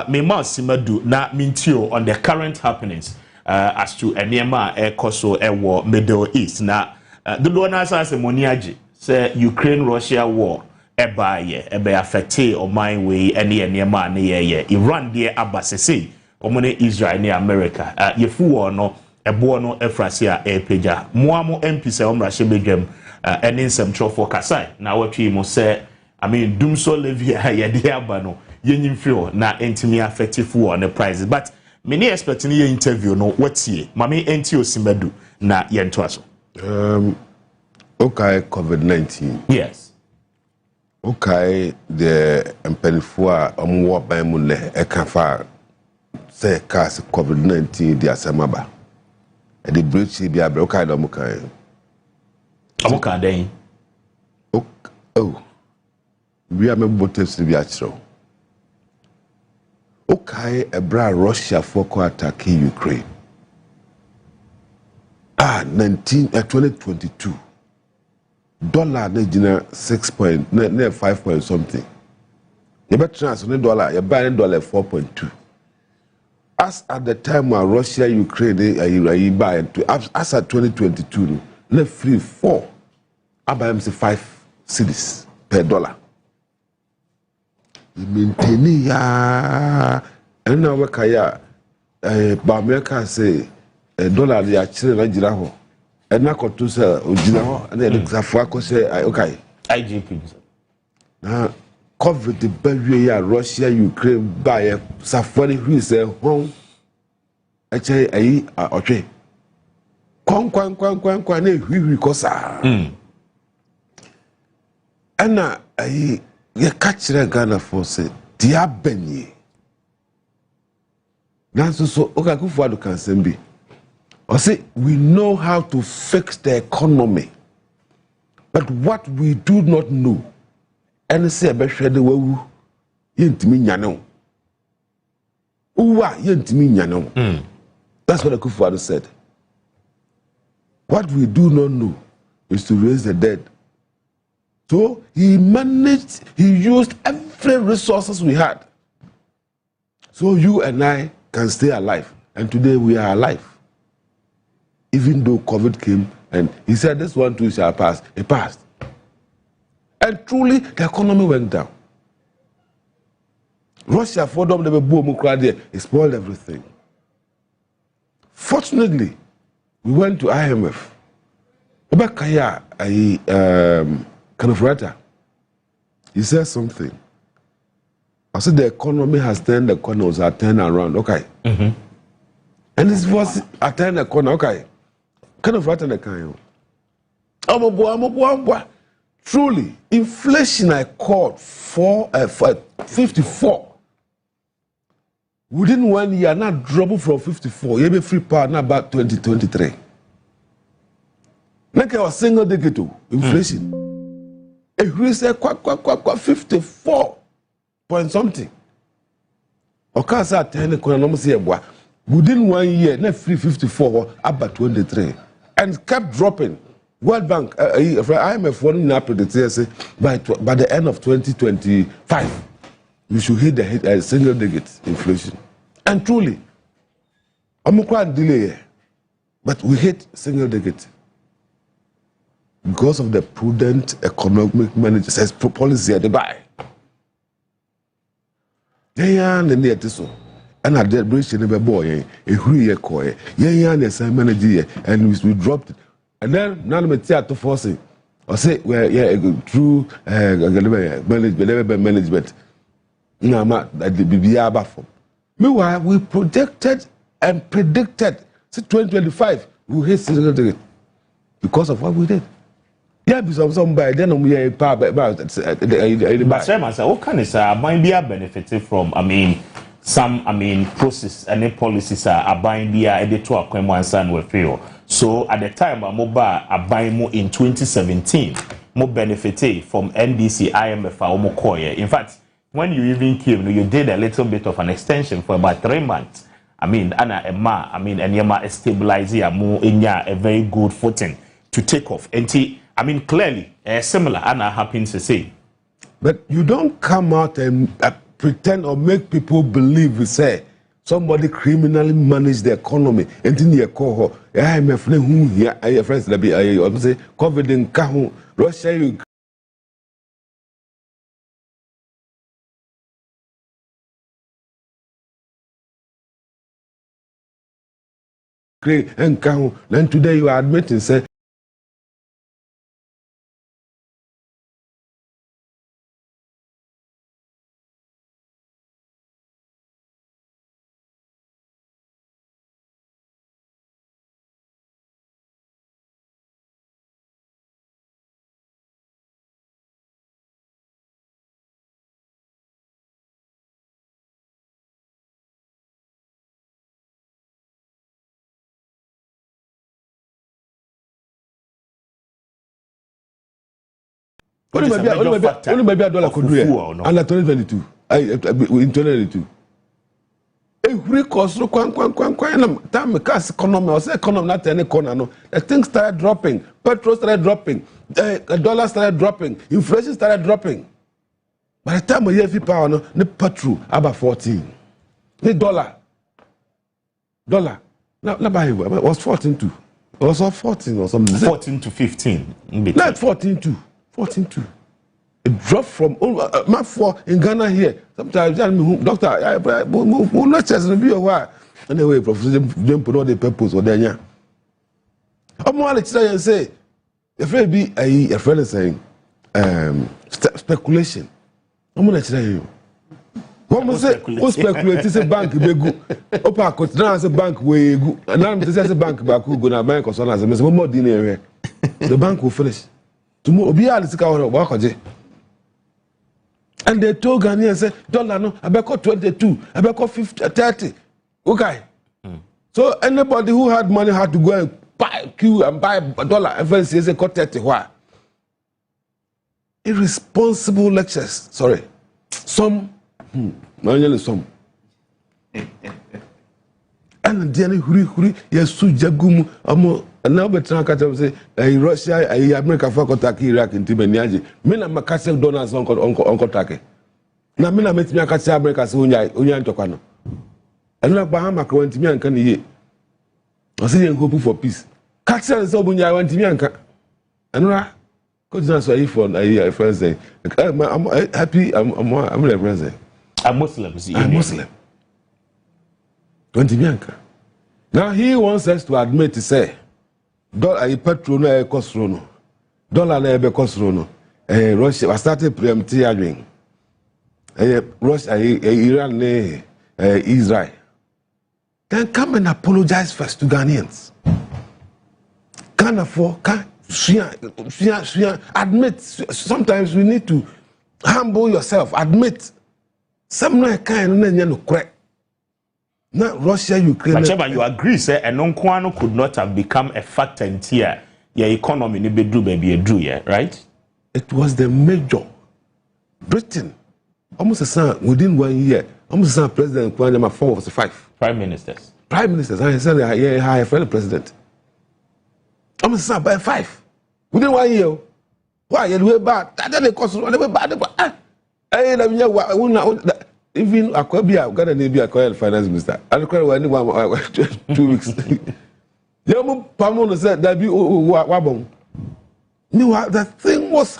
me ma simadu na mintio on the current happenings as to enema e koso e wo Middle East na the donor say money age say Ukraine Russia war ebe affecte o my way any man ye Iran de abasese omone Israel ni America yefu no ebo no efrase a epeja moamo MP se omra shebedwam eni nsem trofo kasai na watwi mo se I mean dumso levy ye de aba no yenyimfio na entimi affecte fu on the prices but many expect ni interview no watie mame enti osimadu na yento aso okay COVID-19 yes. Okay, the Empenifua Omwa Mule Ekafa say cast COVID-19 the Asamaba. And the bridge be a broken Omukai. Omuka day. Oh, we are members to be actual. Okay, a bra Russia for attacking Ukraine. 2022. Dollar na 5 point something. You bet transfer dollar, you buy $4.2. As at the time when Russia, Ukraine, buy as at 2022, left free 4. I buy 5 cedis per dollar. You maintain ya, and now we kaya, America say dollar the actually na jira ho e na koto se ojina ho na e safo akose okay IGP na COVID the bawie ya Russia Ukraine buy safo ni hu se hon e che ayi otwe kwan na hwihwi kosa ana ayi ye kachire Ghana for say dia benye nanso so okakufu adu kan sembi or say we know how to fix the economy but what we do not know and say ebehwe de wawu yentimi nyane uwa yentimi nyane that's what Akufu Addo said. What we do not know is to raise the dead. So he used every resources we had. So you and I can stay alive. And today we are alive. Even though COVID came and he said this one too shall pass. It passed. And truly the economy went down. Russia for them, they boom, it spoiled everything. Fortunately, we went to IMF. Obakaya, Kanofrata, he said something. I said the economy has turned the corners, are turned around, okay. And this was a turn the corner, okay. Kanofrata the kind. Truly, inflation I called for 54. Within 1 year, not dropping from 54, you be free power now about 2023. Like a single digit inflation. It reached 54 point something. Okay, so within 1 year, not free 54, about 23. And kept dropping. World Bank, IMF, one now predicted by the end of 2025. We should hit the single digit inflation. And truly, I'm quite delay, but we hit single digit because of the prudent economic management policy at the buy. And I did bridge in a boy, a free coy, and we dropped it. And then none of the theater forcing or say, well, yeah, true management. No, that the BBA for. Meanwhile, we projected and predicted 2025 we hit single digit because of what we did. Yeah, because somebody then we are about what kind of might be benefited from? I mean, some process and the policies are buying the editor of Kwemwansan with you. So at the time, I'm buying more in 2017, more benefited from NDC, IMF, or Mokoye. In fact, when you even came, you did a little bit of an extension for about 3 months. And Yama stabilize more in a very good footing to take off. And clearly, similar, Anna happens to say. But you don't come out and pretend or make people believe we say somebody criminally managed the economy. And in the cohort, IMF, your friends, I say, COVID in Kahu, Russia, and Kahu, then today you are admitting, say, only maybe $1 could do it under 2022. In 2022. Every cost time cast economy or say economy not any corner. No, the things started dropping, petrol started dropping, the dollar started dropping, inflation started dropping. By the time we have power, no, the petrol about 14. The dollar. Now by it was 14 too. It was 14 or something. 14 to 15. Not 14 too. 14.2. It dropped from my 4 in Ghana here. Sometimes doctor, not just review why Anyway, Professor Jim put all the purpose or there. I'm more like to say, if it be a friend is saying, speculation. I'm going to tell you. What must say? Who speculate? It's a bank. Be good. Opa could now as a bank way good. And now it's a bank back who gonna bank or something. As a more dinner. The bank will finish. Tomorrow, be able to go on work. And they told Ghanaians, say, dollar no, I bet 22, I bet 50, 30. Okay. So anybody who had money had to go and buy queue and buy a dollar. And first says they got 30. Why? Irresponsible lectures. Sorry. Some. Manually some. And then huri yes jagumu amo now betra kata say Russia America for attack Iraq in Tibeniaji me na makase donors on attack na me na metimi akase America say onya ntokwa no enu na Bahama ka wantimi anka ne ye o say yen hope for peace kase say obunya wantimi anka enu na ko dina so for friends say I'm happy I'm a friend. I'm Muslim. I'm Muslim. 20 Bianca. Now he wants us to admit to say, dollar petrol no cost no, dollar no cost no. Russia started preempting Russia, Iran, Israel. Then come and apologize first to Ghanaians. Can't afford, admit. Sometimes we need to humble yourself. Admit. Some kind of correct. Not Russia, Ukraine. But you agree, say, and Onua could not have become a factor in here. Your economy ni be do baby do yeah, right? It was the major. Britain, almost a son within 1 year. Almost a president. 4 or 5 prime ministers. Prime ministers. I said, yeah, I fellow president. Almost a son by 5 within 1 year. Why you way bad? That they cost bad. Even Akwabia, Ghana Navy acquired finance minister. I require anyone 2 weeks. Yamu Pamon said that be wabong. No, the thing was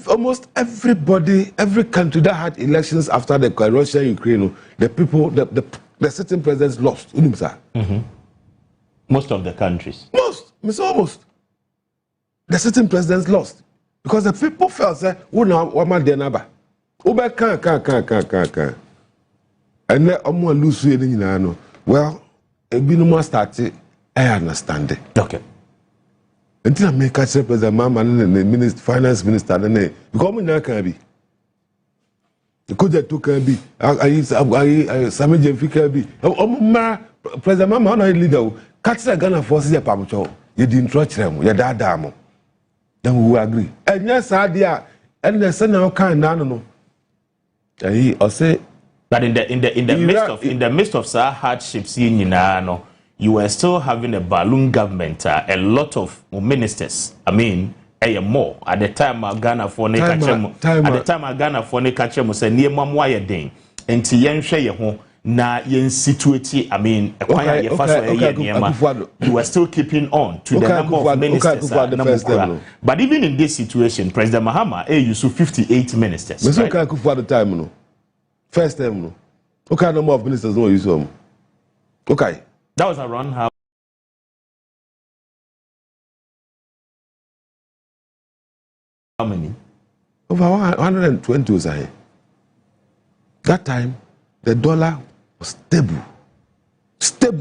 almost everybody, every country that had elections after the Russia, Ukraine, the people, the sitting presidents lost. Most of the countries. Almost. The sitting presidents lost. Because the people felt that we now what their number. Oba can. And then lose no. Well, a binuma started, I understand it. Okay. Until I make a president, mama and the finance minister, and they become now can be. The could to can be. I Sami Jemfi can be. President Mama, no leader. Catch the Ghana forces your pamucho. You didn't trust them, your dad damo. Then we will agree. And yes, idea. And the son of kind no. And he or say, but in the midst of such hardships you were still having a balloon government, a lot of ministers. I mean, more at the time Ghana for ne kachem say near mamwa den. Enti yen hwe ye ho na yen situate. I mean, you were still keeping on to the number of ministers. But even in this situation, President Mahama used 58 ministers. But right? Okay, for the time no. First time no. Okay, number of ministers no use them. Okay. That was around how many? Over 120 was here. That time, the dollar was stable.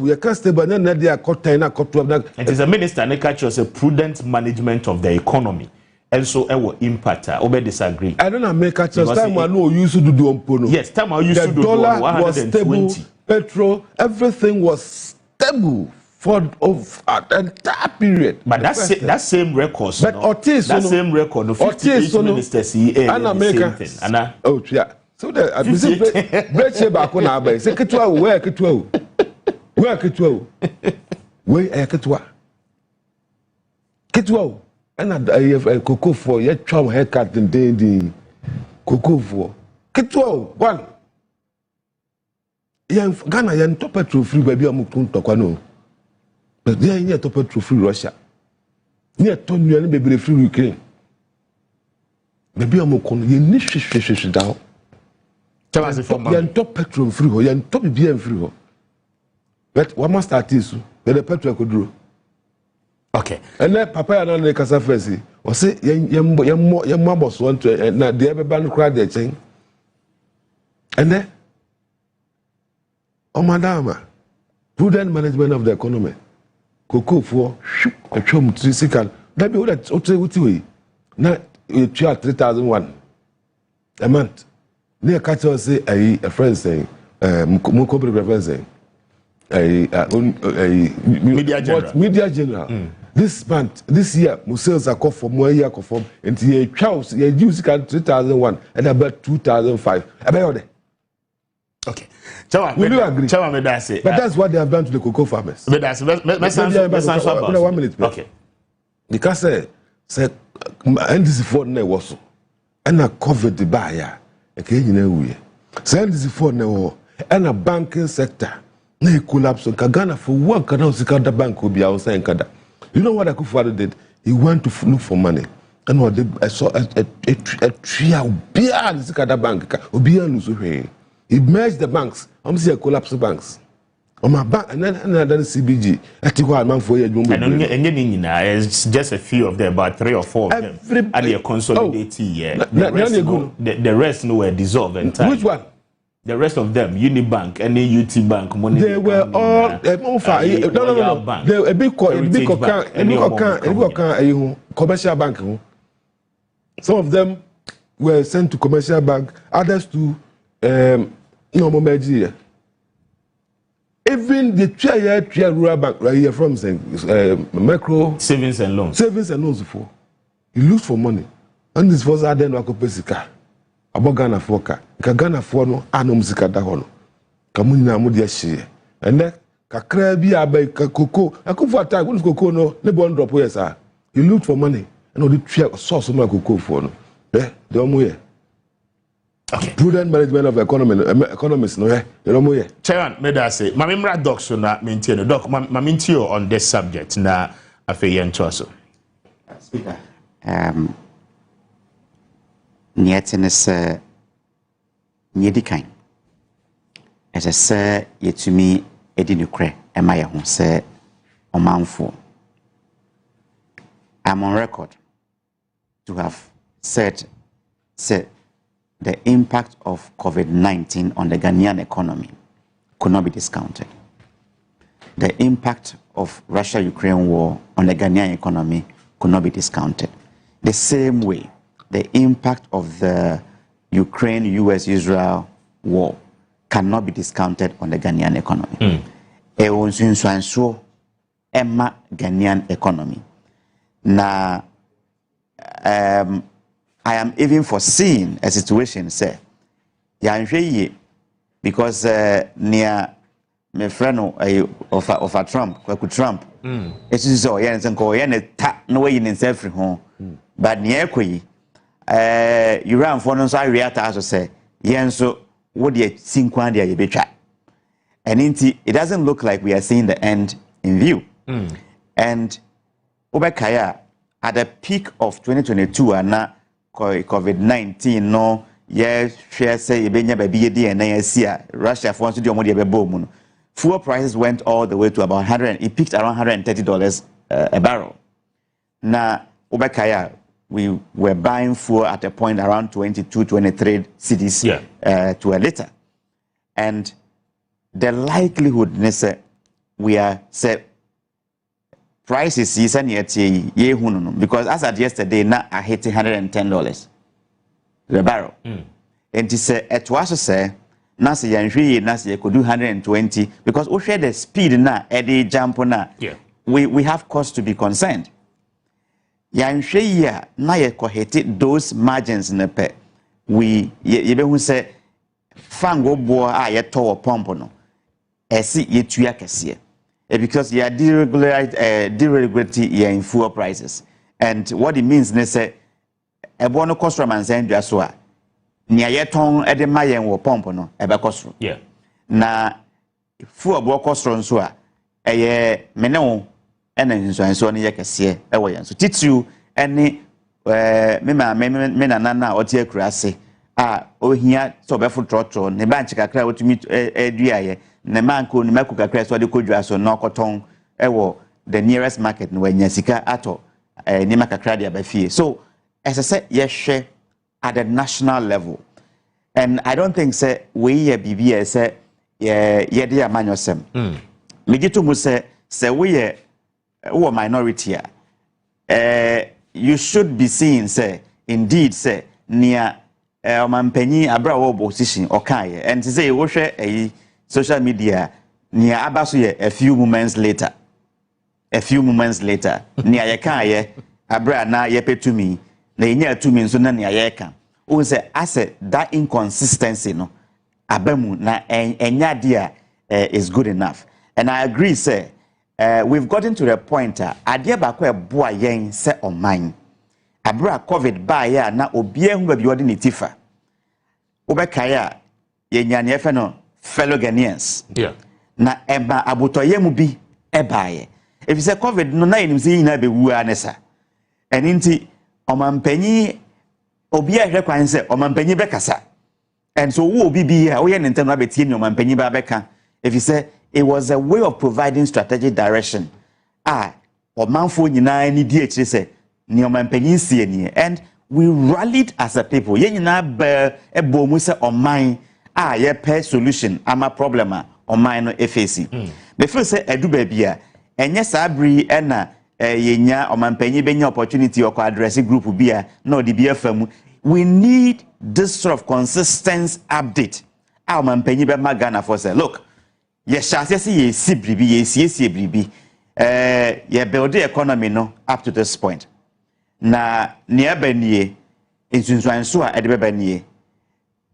You can't stable. And then they are cut. It is a minister and catch us a prudent management of the economy. And so it will impact. Obe disagree. I don't know. Make a time I know used to do on pono. Yes, time I used to do the dollar was stable. Petrol, everything was stable for an entire period. But that same record. But Otis, that same record. The 58 ministers and America. Oh yeah. So the break back on our base. Seketwa where ketwa. Where ketwa. Where ketwa. Ketwa. And I have a cocoa for your chum haircut and the cocoa for ketwa one. Ghana yan top petrol free baby amukun tokwano. But they are top petrol free Russia. Near Tony and baby free Ukraine. Baby amukun ye nish down. Tell for you top petrol free ho, you top BM free ho. But what must start this? The petrol could do. Okay. And then Papa and I kasa first. O say your boss want to na the ever ban cry the chain. And then oh madam, prudent management of the economy. Cocoa for a chum 3 seconds. That be what that now you charge 3,001 a month. Near catch us say a friend saying Mukobi reference saying media general. This month, this year, sales are called for more year conform and the chows you use 3,001 and about 2,005. About it. Okay. Will you agree? But that's what they have done to the cocoa farmers. But that's 1 minute. Okay. Because say NDC 4 ne was and a covered the buyer. Okay, you know we. Say NDC 4 ne was and a banking sector. Ne collapse on Kagana for work can also the bank will be outside in Kada. You know what Akufo-Addo did? He went to look for money. And what I saw a tree out beyond the Kada bank. He merged the banks. I'm saying collapse the banks. On my bank and then CBG. And it's just a few of them, about 3 or 4 of them. And they're consolidating. The rest were dissolved entirely. Which one? The rest of them, Unibank, any UT Bank, money. They were all no. They a big commercial bank. Some of them were sent to commercial bank, others to even the Tria Rural Bank right here from saying micro savings and loans for you lose for money. And this was then Wakopesika. Abogana foka. Kagana for no anomsika da hono. Kamuni mudia share. And then kakra bi abai cocoa. Akufo attack when cocoa no ne bon drop here sir. You look for money and all the tree source of my cocoa for no. The omo okay. Prudent management of economists no you know here. Chairman, may I say, Mamimra doc so na maintain doc mamintio on this subject na afeyen choso. Speaker. Nietines Niedikan. As I say, yet to me, Edinukre, and my home say, Omanfo. I'm on record to have said the impact of COVID-19 on the Ghanaian economy could not be discounted. The impact of Russia-Ukraine war on the Ghanaian economy could not be discounted. The same way, the impact of the Ukraine-US-Israel war cannot be discounted on the Ghanaian economy. Emma Ghanaian economy. Now, I am even foreseeing a situation, say, because near my friend of a Trump, it's so no way in himself home, but near you ran for no side reactor as say, so what do you think one day you be trapped? And it doesn't look like we are seeing the end in view. And Obekaya, at the peak of 2022, and now COVID-19, no, yes, share say, Russia wants to do more. Fuel prices went all the way to about it peaked around $130 a barrel. Now, Obekaya, we were buying fuel at a point around 22, 23 cedis to a liter. And the likelihood, we are say, prices is because as at yesterday, now I hit $110 the barrel. And to say, it was say, Nasi could do 120 because we share the speed now, Eddie jump now. We have cause to be concerned. Yanshia na ye kohete those margins in the pe we ye be hu say fango bo a ye to pump no esi ye tua kese because you are deregulatory in fuel prices, and what it means ne say e bo no cost from ansend so a nia ye ton e de ma yen wo pump no e be cost na fuel bo cost so a ye mene and then so any kese e wo yan so titu any me nana o tie kurase ohia so be fo trotro ne ba nchikakra wotumi eduaye ne manko ne maku kakra so de kodwa so na okoton ewo the nearest market no wanya sika ato ne makakra de abafie. So as I said, yes, at the national level. And I don't think say we BBS say yeah dear manusem. Mijitu mu say we minority you should be seeing say indeed say near mampenyi abra wo opposition okay and to say wo hwe social media near abaso ye a few moments later near ye kan ye abra na ye petumi na enya atumi nso na near ye kan o say as that inconsistency no abamu na enya dia is good enough. And I agree say we've gotten to the point ade ba ko eboa yen say oman abra covid ba ya na obie hu ba bi odi nitifa obekaya yenya ne efe no fellow Ghanaians na eba abotoye mu bi ebaye if you say covid no na enim say nyina be wu anesa eninti omampanyi obi ahwe kwan say omampanyi bekasa and so wo obi bi ya wo ye nenten no abetie ni omampanyi ba beka if you say it was a way of providing strategic direction omanfo nyina ni di ekire say ni omampanyi sie ni and we rallied as a people ye nyina ba ebo mu say oman ye pay solution ama problem oman no face me feel say edu ba bia enye sabri na yenya omampanyi benya opportunity or address group bia no di bia famu. We need this sort of consistent update omampanyi be magana for say look ye shase say ye si bribi ye sie bribi ye build the economy no up to this point na ne abanie ensunsuanso a ede bebanie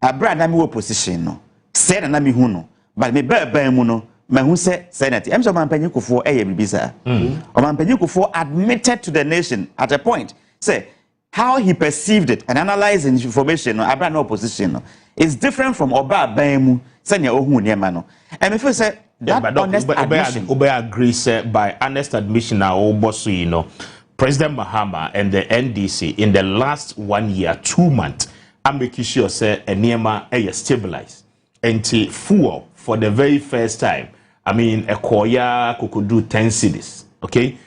abra na me opposition no say na me hu no but me ba mu no ma hu say senate em so omampanyi kofo bribi sa omampanyi kofo admitted to the nation at a point say how he perceived it and analyzing information no abra na opposition no is different from oba ban mu senya ohun niema no and me feel say that honest admission Obe agree say by honest admission na oboso you know President Mahama and the NDC in the last 1 year 2 months I'm making sure say niema stabilized and fuel for the very first time. I mean a koya could do 10 cities, okay,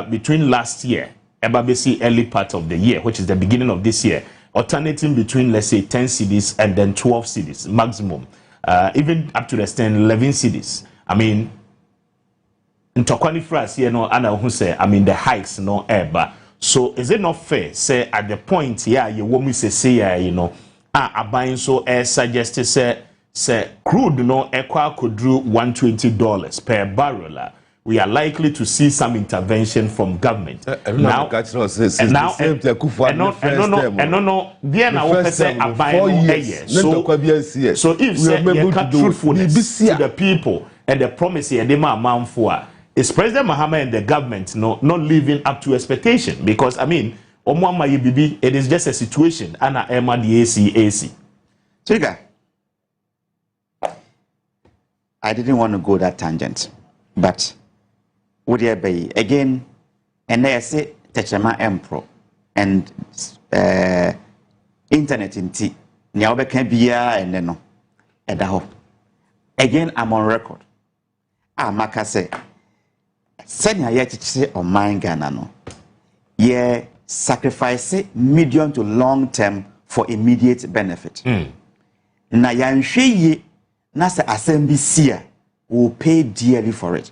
between last year ebabesi early part of the year, which is the beginning of this year, alternating between let's say 10 cities and then 12 cities maximum, even up to the extent 11 cities. I mean Ntokwani France here no ana who say I mean the hikes no eba. So is it not fair say at the point here you want me say you know buying so suggested say crude no could do $120 per barrel. We are likely to see some intervention from government. Now, so if you cut truthfulness to the people and the promise here they amount for, is President Mahama and the government not living up to expectation? Because I mean, it is just a situation. Anna Emma the AC. Trigger. I didn't want to go that tangent, but would there be again? And I say Techama Empro and internet in tea. Niaobe can be and then no. Again, I'm on record. Maka say, senya yet say on mine Ghana no. Ye sacrifice medium to long term for immediate benefit. Na yanhwe ye na say assembly will pay dearly for it.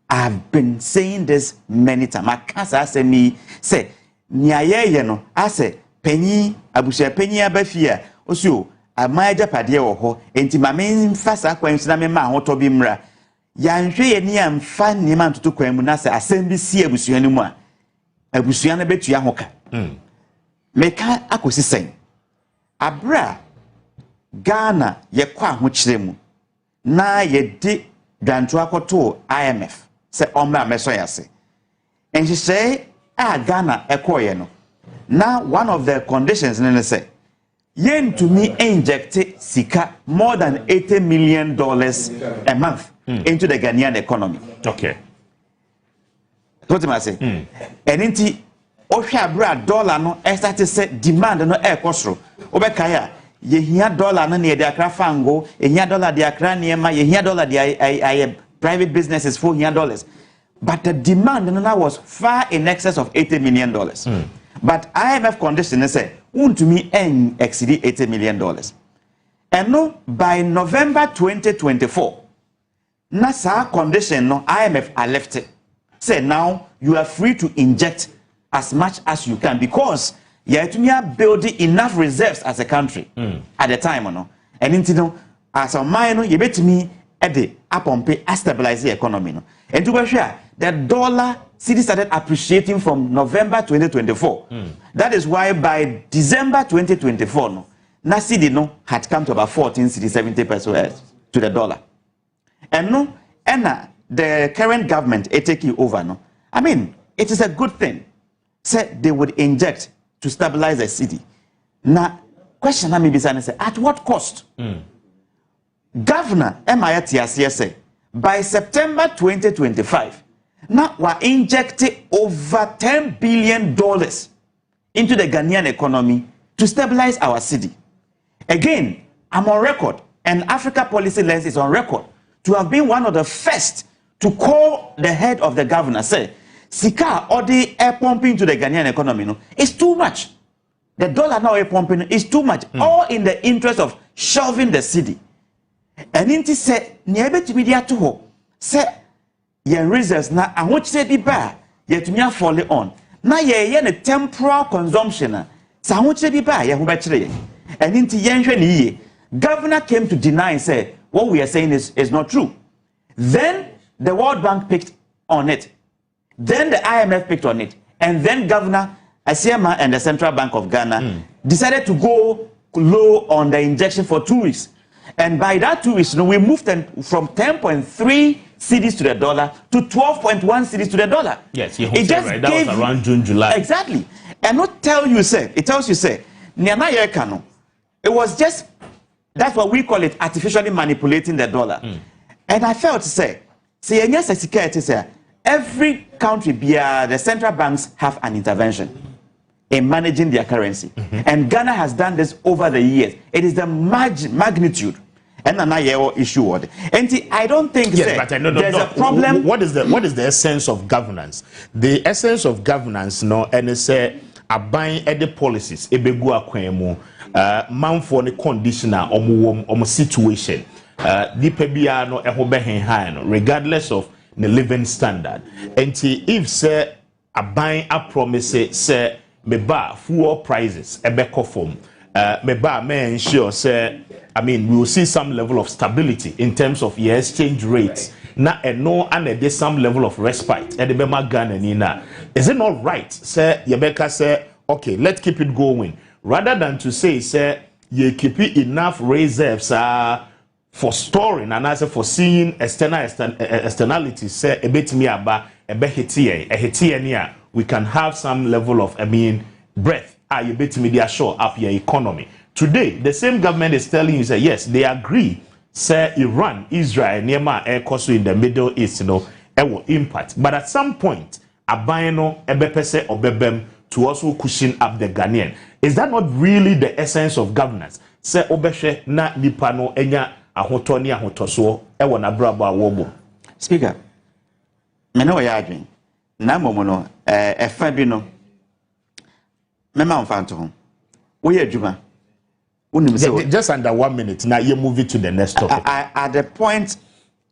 I've been saying this many times. I can't say me say niaye no. I say penny abusha penny abafia. Osio amaja pade wo ho enti mame mfasa kwansi na me ma ho to bi mra. Yanhwe ye ni amfa ni ma ntoto kwan mu na say assembly abusua ni mu a abusua na betua ho ka. Meka akosi sen. Abra Ghana ye kwa ho kire mu na ye di dwanto akoto IMF se omra meso yase and she say Ghana ekoye no now one of the conditions nene say yen to me inject sika more than $80 million a month into the Ghanaian economy. Okay, what am I say? And inti ohwe abra dollar no start say demand no e kosoro obekaya ye hia dollar na ne de akra fango e hia dollar de akra niema ye hia dollar de private businesses for hia dollars, but the demand now was far in excess of $80 million. But IMF condition say want to me exceed $80 million. And no, by November 2024, NASA condition no IMF are left it. Say now you are free to inject as much as you can because you are building enough reserves as a country at the time, no. And you know, as a minor, you bet me at the upon pay stabilize the economy, no. And to be sure, the dollar city started appreciating from November 2024. That is why by December 2024, no, na cedi no had come to about 14 cedi 70 pesos to the dollar. And no, and the current government taking over, no. I mean, it is a good thing. Said they would inject to stabilize the city. Now, question I may be saying, at what cost? Governor MITS say by September 2025, now we're injecting over $10 billion into the Ghanaian economy to stabilize our city. Again, I'm on record, and Africa Policy Lens is on record to have been one of the first to call the head of the governor, say, Sika or the air pumping to the Ghanaian economy, no, it's too much. The dollar now air pumping is too much, all in the interest of shelving the city. And inti say, niebe to media to ho, say, yen reserves na, and what say be bad, yet me are falling on. Na ye yen a temporal consumption, so what say be bad, ye who betray. And inti yen ye, governor came to deny and say, what we are saying is not true. Then the World Bank picked on it. Then the IMF picked on it. And then Governor Asiama and the Central Bank of Ghana decided to go low on the injection for 2 weeks. And by that 2 weeks, you know, we moved them from 10.3 cedis to the dollar to 12.1 cedis to the dollar. Yes, it just right. That was around June, July. Exactly. And what tells you, say, it was just, that's what we call it, artificially manipulating the dollar. And I felt to say, every country, the central banks have an intervention in managing their currency. And Ghana has done this over the years. It is the magnitude. And another issue. And I don't think there's a problem. What is the essence of governance? The essence of governance, no, and it's abiding at the policies. Ebegu akwemo, man for the conditioner, situation. Dipebia no ehobehen high, regardless of the living standard. And if say abiding a promise say meba fuel prices ebeko form, meba may ensure say. I mean, we will see some level of stability in terms of your exchange rates. Now, and no, and there's some level of respite. And the Bema Ghana Nina, is it not right? Say, Yebeka say, okay, let's keep it going. Rather than to say, you keep it enough reserves for storing and also for seeing externalities. Say, a bit me about a behitia, we can have some level of, breath. You bet me they shore up your economy. Today, the same government is telling you, say, yes, they agree, say, Iran, Israel, Nema, air Kosu in the Middle East, it will impact. But at some point, Abayano, Ebepese, Obebem, to also cushion up the Ghanaian. Is that not really the essence of governance? Say, Obeshe, na Nipano, Enya, Ahotoni, Ahotoso, Ewa na Braba, Wobo. Speaker, Meno Yadrin, Namomono, Fabino, Mema Fanto, we are Juma. Just under 1 minute. Now you move it to the next topic. At the point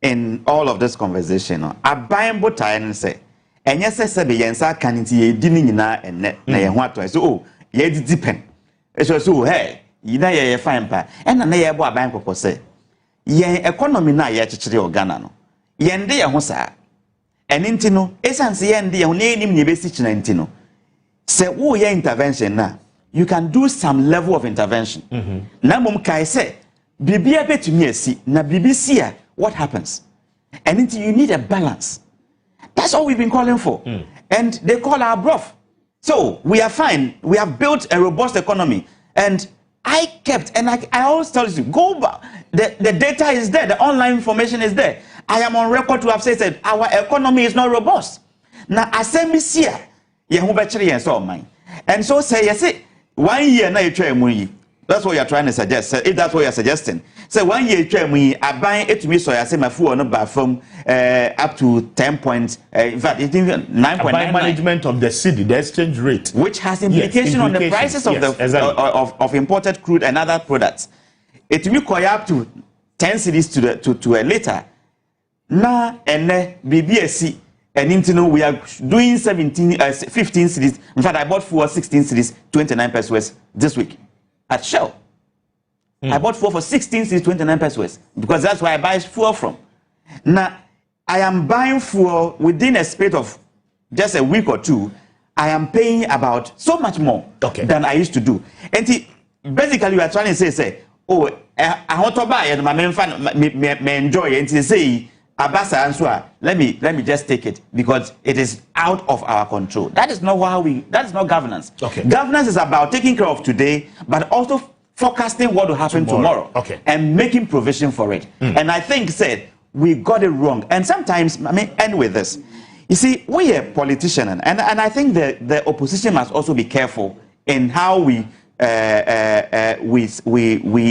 in all of this conversation, I buy both time and say, and yes, I said, Yensa can see dinning na and net na what I so ye depend. So hey, you know ye fine pa, and an air boy bank for say, ye economy na ye chichiri or Ghana no. Yende ya hosa, and intino, essence yendi ya name ni basic intino. Say, oh, ye intervention na. You can do some level of intervention. Na mom kai say, Bibia bet to me see, na BBC, what happens? And until you need a balance. That's all we've been calling for. And they call our bluff. So we are fine. We have built a robust economy. And I kept, and I always tell you, go back. The data is there. The online information is there. I am on record to have said that our economy is not robust. Now, I say, Monsieur, you have mine. And so say, yes, 1 year na you try money. That's what you're trying to suggest. If that's what you're suggesting. So 1 year I buy it to me so I say my food on from up to 10 points. In fact, it's 9.9. Management of the city, the exchange rate, which has implication on the prices of of imported crude and other products. It to me up to 10 cities to a liter. Now and BBSC and we are doing 15 cities. In fact, I bought for 16 cities, 29 pesos this week at Shell. I bought fuel for 16 cities, 29 pesos because that's where I buy fuel from. Now, I am buying fuel within a space of just a week or two. I am paying about so much more than I used to do. And basically, you are trying to say, oh, I want to buy it, my main fan, me enjoy it. And say, Abasa Answa, let me just take it because it is out of our control. That is not that is not governance. Governance is about taking care of today, but also forecasting what will happen tomorrow. And making provision for it. And I think we got it wrong. And sometimes, I mean, end with this. You see, we are politicians, and I think the opposition must also be careful in how we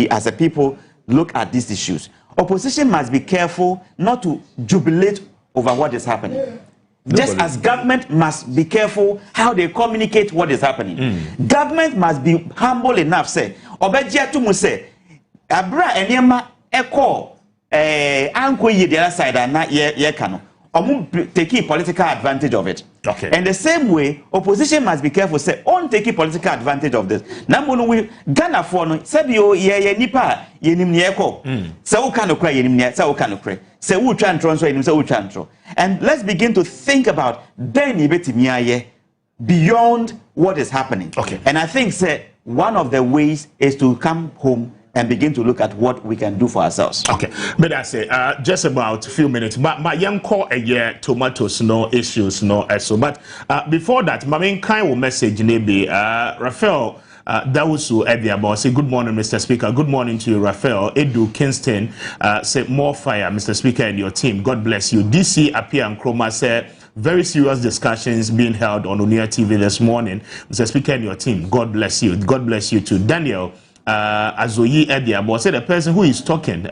as a people look at these issues. Opposition must be careful not to jubilate over what is happening. Just as government must be careful how they communicate what is happening. Government must be humble enough, say, Obejia to say, Abra Enyema Eko Anko ye the other side and not ye cano. Taking political advantage of it. And the same way, opposition must be careful, say, on taking political advantage of this. Now, we Ghana for no, said you, ye nipa, ye nimnieko. So, can cry, ye nimnia, so can cry. Say, who try transfer him, so who transfer. And let's begin to think about then beyond what is happening. And I think, say, one of the ways is to come home and begin to look at what we can do for ourselves. But I say just about a few minutes. But my young call a year tomatoes no issues no so. But before that, my main kind of message maybe Raphael Dawusu Ediabo say good morning, Mr. Speaker. Good morning to you, Raphael. Edu Kingston say more fire, Mr. Speaker, and your team. God bless you. DC Apia and Chroma said very serious discussions being held on Onua TV this morning. Mr. Speaker and your team. God bless you. God bless you too. Daniel Azoyi Ediabo said the person who is talking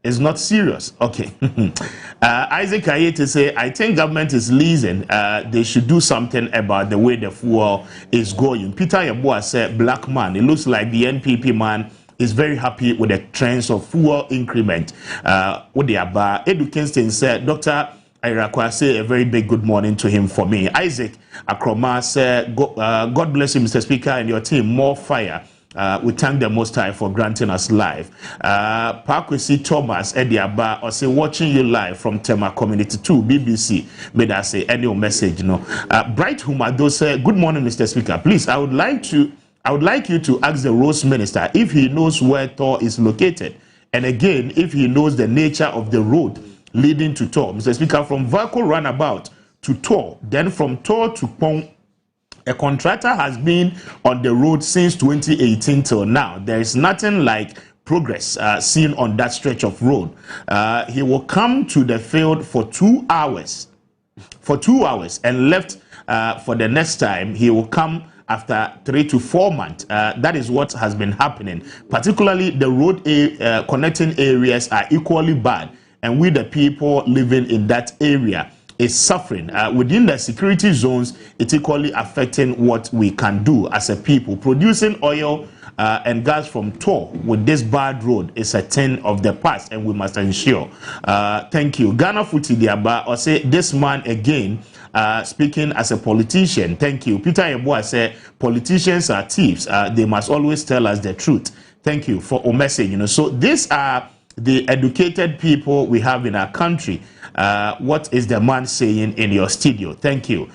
is not serious. Isaac Ayete say, I think government is leasing. They should do something about the way the fuel is going. Peter Yeboah said, black man, it looks like the NPP man is very happy with the trends of fuel increment. Edu Kingston said, Dr. Irakwa say a very big good morning to him for me. Isaac Akroma said, God bless you, Mr. Speaker, and your team. More fire. We thank the Most High for granting us life. Kusi Thomas Ediaba or say watching you live from Tema Community 2 BBC. Made us say any message, no. Bright Humado say good morning, Mr. Speaker. Please, I would like you to ask the Roads Minister if he knows where Tor is located, and again if he knows the nature of the road leading to Tor. Mr. Speaker, from Vaco Runabout to Tor, then from Tor to Pong. A contractor has been on the road since 2018 till now. There is nothing like progress seen on that stretch of road. He will come to the field for 2 hours. And left for the next time. He will come after 3 to 4 months. That is what has been happening. Particularly the road connecting areas are equally bad. And we the people living in that area is suffering. Within the security zones, it's equally affecting what we can do as a people. Producing oil and gas from Tor with this bad road is a thing of the past, and we must ensure. Thank you. Ghana Futi Diaba, or say this man again, speaking as a politician. Thank you. Peter Yeboah said, politicians are thieves. They must always tell us the truth. Thank you for a message. So these are the educated people we have in our country. What is the man saying in your studio? Thank you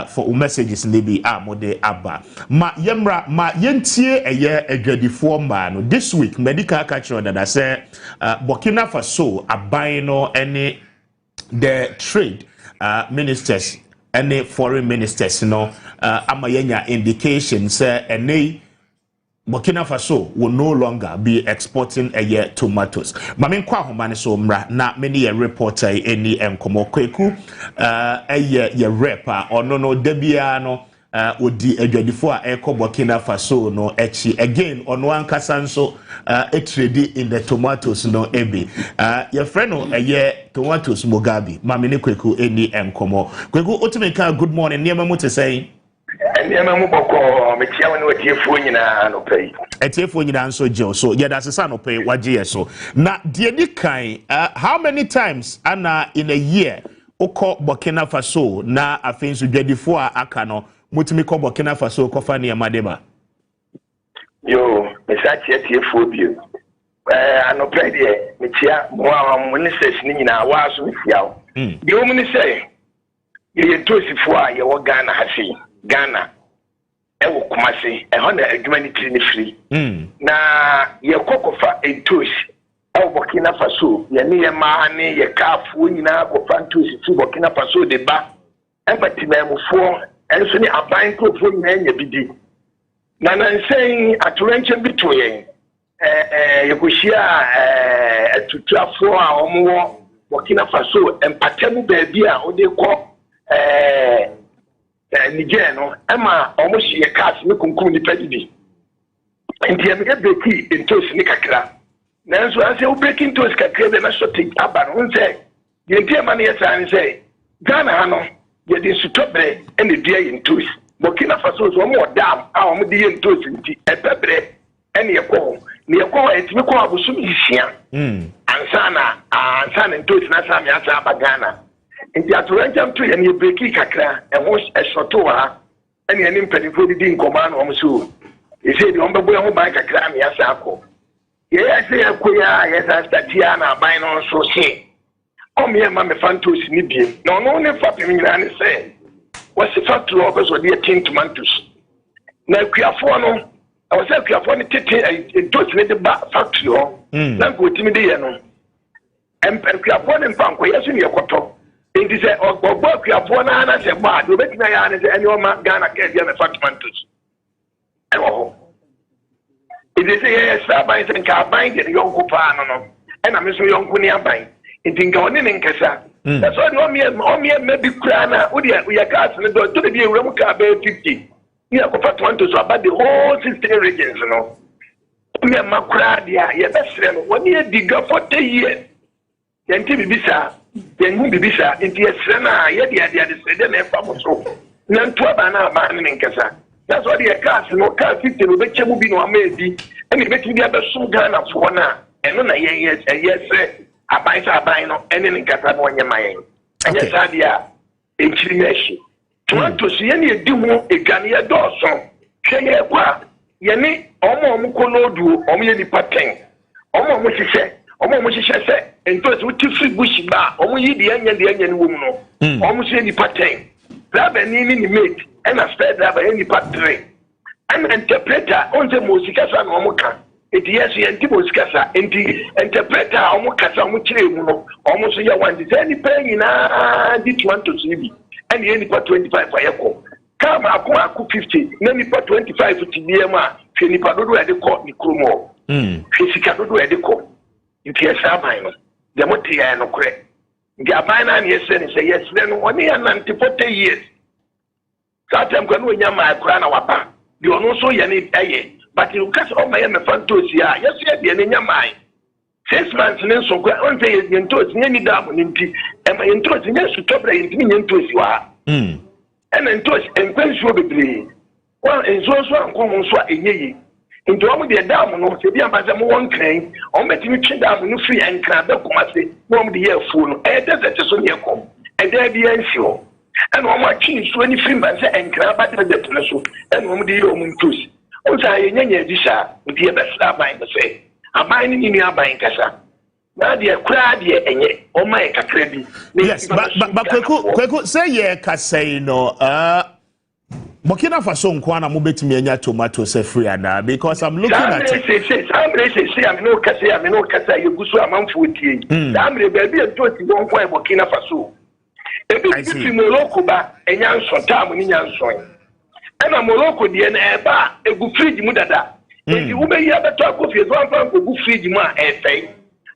for messages. Libi Amode Abba. Ma yemra ma yentie eye edwadifo man. This week medical catcher that I say Burkina Faso abino any the trade ministers, any foreign ministers, amayenya indications say any Burkina Faso will no longer be exporting tomatoes. Mamin kwa homane so mra na many a reporter any enkomo kweku ye repa or no debia no odi adwadifo a eko Burkina Faso no echi again Onua ankasa nso trade in the tomatoes no ebi your friend no tomatoes Mugabe mamene kweku eni enkomo kweku otimeka good morning niema mo te say niema mo boko metia woni watiefo nyina no pay etiefo nyina nso je so ye da sesa no pay waje so na de di kan how many times ana in a year oko Burkina Faso na afensu dwadifo a aka no mutimi ko Burkina Faso ko fa ne amadeba yo mesachi etiefo bio anopɛ deɛ metia mo a mo ne sɛs ni nyina wa so metia wo bi o mo ne sɛ yɛ tosifo a yɛ wɔ Ghana ha sei Ghana ewo Kumasi ɛhɔ na adwuma ne tiri ne firi na yɛ kokofa entos ɛwɔ Burkina Faso yɛ ne yɛ maa ne yɛ kaafo nyina kofa entos fi Burkina Faso de ba ɛmpatimɛmufo ɛnso ne aban krofo nyina nya bidi na nansɛn atorankyɛ bi to yɛn yɛkohyia atutuafo a ɔmowɔ Burkina Faso empatamu baabi a ɔde kɔ Niger no ema omohye cars ne kunkum ni pedidi nti am get breki entos ni kakra nanso ase o breki entos kakra be na shoti aba no nse yenti ema ne yesa ne se Ghana ha no ye di sutobre ene dia entos Burkina Faso so mo dam a o mo di entos nti ebebre ene yekɔ ne yekɔ etimi kɔ abusum hia ansana entos na sa me asa aba Ghana nti atoranjam to yɛ breki kakra ɛho ɛsɔto ha ɛne ɛne mpanifo didi nkɔma na ɔmo so ɛsɛ de ɔmo bɛbɔ ɛho ban kakra me asa akɔ yɛ sɛ yɛkɔya yɛsa statia na aban no nso se ɔmo ma me fantos ni bie na ɔno ne fa pem nyina ne sɛ wɔsi factory ɔbɛ so de tin tomatoes na akuafoɔ no ɛwɔ sɛ akuafoɔ no tete entos ne de ba factory hɔ na nkɔtimi de yɛ no akuafoɔ ne mpa nkɔyɛ so ne yɛkɔtɔ nti sɛ ɔgbɔ akuafoɔ no ana sɛ baa de obɛtumi ayɛ ane sɛ ɛne ɔma Ghana kɛ bia mefa tomatoes ɛwɔ hɔ nti sɛ yɛyɛ sɛ aban sɛ nka aban de ne yɔnko paa no ɛna me so yɔnko ne aban nti nka ɔne ne nkɛsa na sɛ ɔde ɔmeɛ ma bi koraa no a wode yɛ cars no dɔ tɔ de bi awura mu kaa bɛyɛ 50 ne yɛkɔfa tomatoes aba the whole 16 regions no ɔmeɛ ma koraa deɛ a yɛbɛserɛ no wɔne yɛdi ga 40 years yɛnti bibi saa yɛnhu bibi saa nti yɛserɛ no a yɛde ade sɛ dɛ na ɛfa mo so na nto aba no aba ne nkɛsa na sɛ ɔde yɛ cars no car 50 no bɛkyɛ mu bi na wama adi ɛne bɛtumi de abɛsom Ghanafoɔ no a ɛno na yɛyɛ sɛ aban sɛ aban no ɛne ne nkasa no ɔnyɛ ma yɛn ɛnyɛ saa deɛ a ɛnkyiri no ahyi tomatoes yɛne yɛdi ho adwane yɛdɔɔso hwɛ yɛ kɔ a yɛne ɔmo kɔlooduo ɔmo yɛ nipa 10 ɔmo hyehyɛ sɛ entos wo tifri bush ba ɔmo yi de anya no wom no ɔmo so yɛ nipa 10 driver ni ne mate ɛna spare driver yɛ nipa 3 ɛna interpreter onse mo sikasa na ɔmo ka eti yes yɛnti mo sikasa enti interpreter a ɔmo kasa ɔmo kyerɛ mu no ɔmo so yɛ one sɛ nipa nyinaa di tomatoes ni bi ɛna yɛ nipa 25 ayɛ kɔ kaa ako 50 na nipa 25 ti bia mu a hwɛ nipa dodo yɛde kɔ ne kurom hɔ hwɛ sika dodo yɛde kɔ nti yɛ saa aban no deɛ mote yɛ no korɛ nti aban no a ne yɛsrɛ ne sɛ yɛsrɛ no ɔne yɛ nante 40 years saa tam kwa no ɔnya maa koraa na waba deɛ ɔno nso yɛ ne ɛyɛ but woka sɛ ɔma yɛ mɛfa ntoosi a yɛso yɛ deɛ ne nya maa 6 months ne nso koraa ɔn sɛ yɛ ntoosi nyɛ ni daa mo ne nti ɛma yɛ ntoosi nyɛ sutɔbrɛ yɛntimi nyɛ ntoosi wɔ ha ɛna ntoosi nkwa nsuo bebree nsuo nso ankɔ ho nso a ɛnyɛ yi nti ɔmo deɛ dam no sɛ bi aba sɛ mo wɔn kran ɔmo bɛtumi twe dam no firi nkran bɛ Kumasi na ɔmo de yɛ afuo no ɛyɛ desert so ne ɛkɔm ɛda bi ansi hɔ ɛna ɔmo atwe nsuo ne firi mba sɛ nkran ba desert no so ɛna ɔmo de yɛ ɔmo ntosi ɔmo sɛ yɛnyɛ adi saa nti yɛbɛsrɛ aban no sɛ aban no ne nua aban kasa na deɛ koraa deɛ ɛnyɛ ɔmo ayɛ kakra bi yes but kweku sɛ yɛ kasa yi no Burkina Faso nkwana mo betimi anya tomato se free ana because I'm looking at it. I'm no kasa yegusu amanfo tie. Samre baby entoti won kwa Burkina Faso. Ebi fi Morocco ba enya nsota mo ni nya nson. Ena Morocco de na eba egu fridge mu dada. Enti wo be yi abeto akofie so amfa egu fridge mu a efei.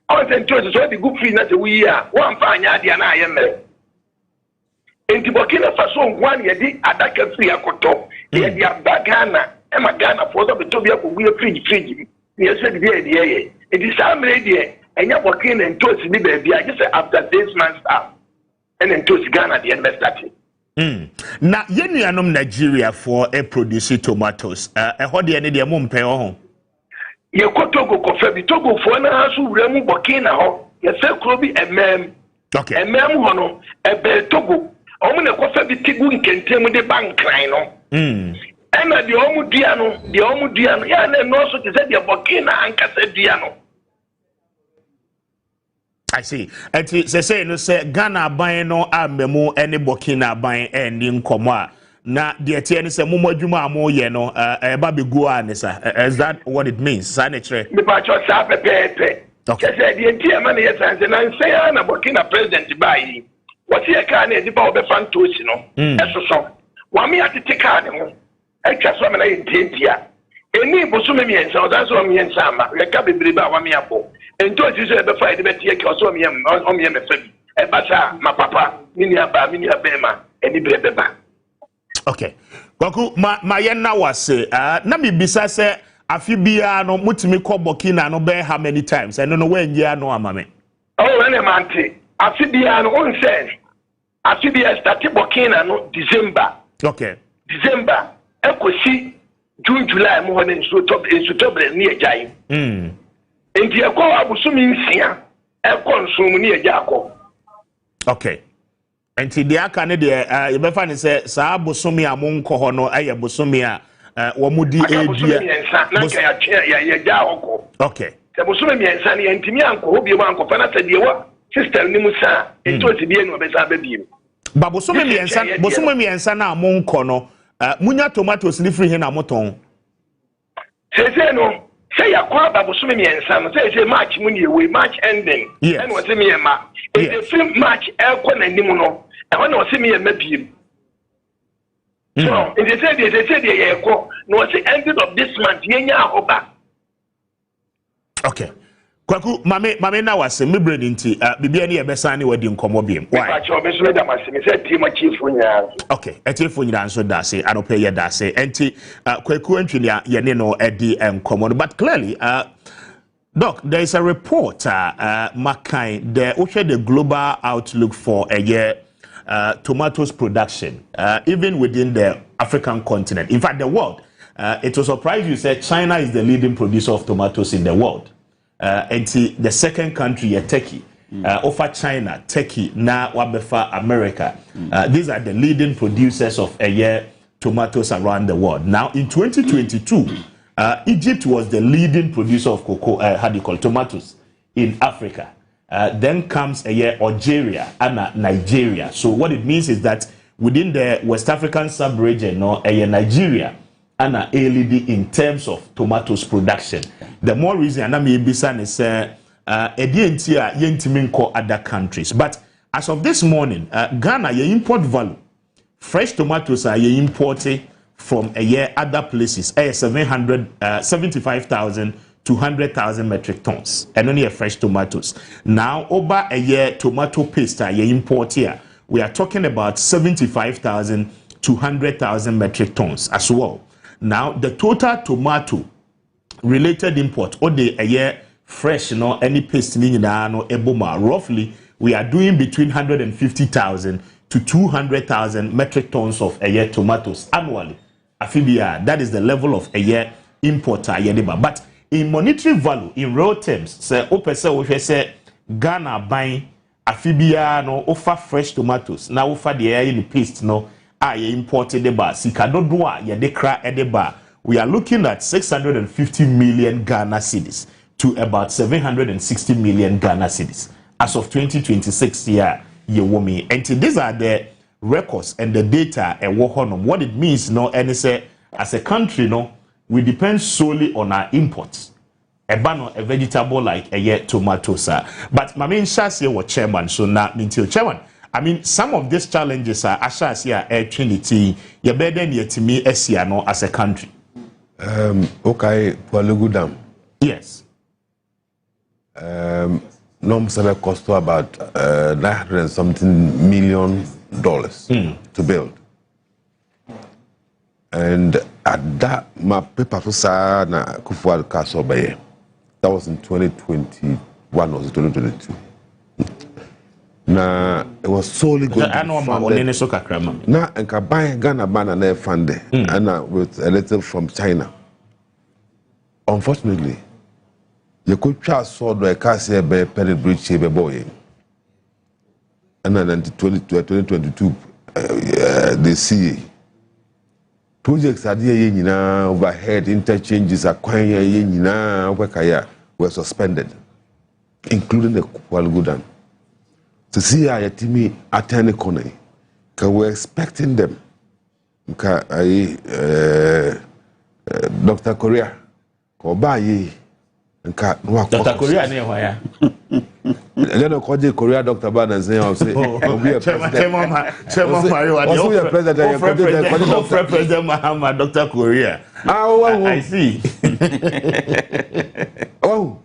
On se entoti so de gu fridge na se wi a wo amfa anya ade na aye mere. enti Burkina Faso ngwan yedi adaka free akoto yedi abagana e magana for so beto bia ko buye fridge ni ese de ye it is amre de enya Burkina ntosi ni ba bia just after 6 months up and ntosi Ghana the invest that. Na yenuanom Nigeria for a produce tomatoes hode ne de mo mpe ho ye ko Togo ko fa bi Togo fo na aso wura mu Burkina ho ye se kro bi emem okay emem ho no ebe Togo omu na ko fa bi tigu nkentem de bankran no ena de omu dua no ya na no so te se de Burkina ankasa dua no. I see. Eti say no say Ghana ban no amemu ene Burkina ban eni nkomo a na de tie ne say momadwuma amo ye no eba begu a ne sa. Is that what it means? Sa ne kire. Me ba cho sa pepepe. Okay. Say de tie ma na ye sanse na say na Burkina president bai. What ye ka na di ba obe fantosi no. Esoso. Wa me atete ka ne ho. Etwa so me na ye ntia. Eni bosume mi ensa odan so mi ensa ma. Ye ka bebre ba wa me abo. Ento Jesus ebe fa de betie ke oso miem me fa bi e ba sa ma papa mini aba ma eni brebeba. Okay kwaku ma ye na wase na me bisa se afi bia no mutimi ko Burkina no be how many times eno no wen ya no amame oh ene mante afi bia no on say afi bia start Burkina no December. Okay December ekosi June July mo honen so tobre ni ejai enti ekọ abusumi nsia ekọ nsum ni eja akọ. Okay enti de aka ne de ye be fa ne se sa abusumi amonko ho no aye busumi a wo mudi edua na ka ya eja akọ. Okay se busumi miensa ne ntimi anko ho biem anko fa na se de wa system ni musa enti oti bie no be sa ba biem ba busumi miensa na amonko no munya tomatoes ni free he na moton se no say yakwa babusumi miensa no say March mu ni we March ending and what me ma the film March ekọ na nim no e ho na o se me ma biem so they say they ekọ no say ending of this month yenya ahoba. Okay kwaku mame na wase me brain nti bibia ne ye besa ne wadi nkomo biem why okay etifo nyina nso da se anope ye da se enti kwaku antwini ye ne no edi nkomo but clearly doc there is a report makai the global outlook for a year tomatoes production even within the African continent, in fact the world. It will surprise you say China is the leading producer of tomatoes in the world. And the second country, Turkey, over China, Turkey, now Wabefa, America. These are the leading producers of a year tomatoes around the world. Now, in 2022, Egypt was the leading producer of cocoa, tomatoes in Africa. Then comes a year Algeria and Nigeria. So what it means is that within the West African sub-region, a year Nigeria and a lead in terms of tomatoes production. The more reason I may be saying is other countries. But as of this morning, Ghana, your import value, fresh tomatoes are imported from a year other places, 75,000 to 100,000 metric tons, and only a fresh tomatoes. Now, over a year tomato paste are import here. We are talking about 75,000 to 100,000 metric tons as well. Now, the total tomato related import, or the a year fresh, any paste, eboma, roughly, we are doing between 150,000 to 200,000 metric tons of a year tomatoes annually. Afibia, that is the level of a year import. But in monetary value, in real terms, say, say Ghana buying Afibia no offer fresh tomatoes. Now offer the air in the paste no. Imported the bar, Sikadodua, Yadekra Edeba. We are looking at 650 million Ghana cedis to about 760 million Ghana cedis as of 2026 year. And these are the records and the data and what it means, and say as a country, we depend solely on our imports. A vegetable like a year tomatoes. But my main shasi was chairman, so now until chairman. I mean, some of these challenges are Ashasia Air Trinity, you're better than yet to me as a country. Okay, Palugudam. Yes. Norms have cost about 900 and something million to build. And at that, my paper for na Kufuor Castle Baye. That was in 2021 or 2022. Now it was solely going to be funded. Now and can buy Ghana banana there funded and with a little from China. Unfortunately, you could try sword like Cassia by Penny Bridge boy. And then in 2022, they see projects are there, overhead interchanges, acquiring were suspended, including the Kuala to see our team at any corner. We're expecting them. Dr. Korea, Dr. Korea near where? Then I call Korea Dr. Ban and say, I'll say, President Muhammad, Dr. Korea. I see. Oh,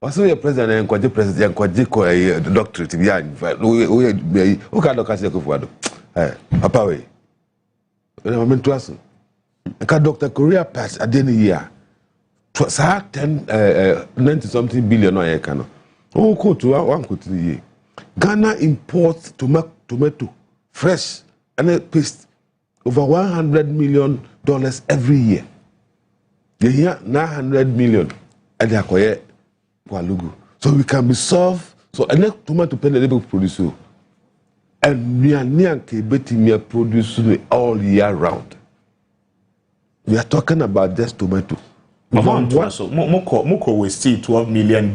also your president and Kwaji president, Kwaji doctorate behind. Who can look at the Kufuor? Papa, way. I'm meant to ask. Dr. Korea passed at the end of the year. 90-something billion or cano. Oh, go to one could the Ghana imports tomato, fresh, and a paste over $100 million every year. You hear 900 million at the acquire Kwalugu. So we can be solved. So any tomato pen able to produce, and we are near betting producing all year round. We are talking about just tomato. Moko will see $12 million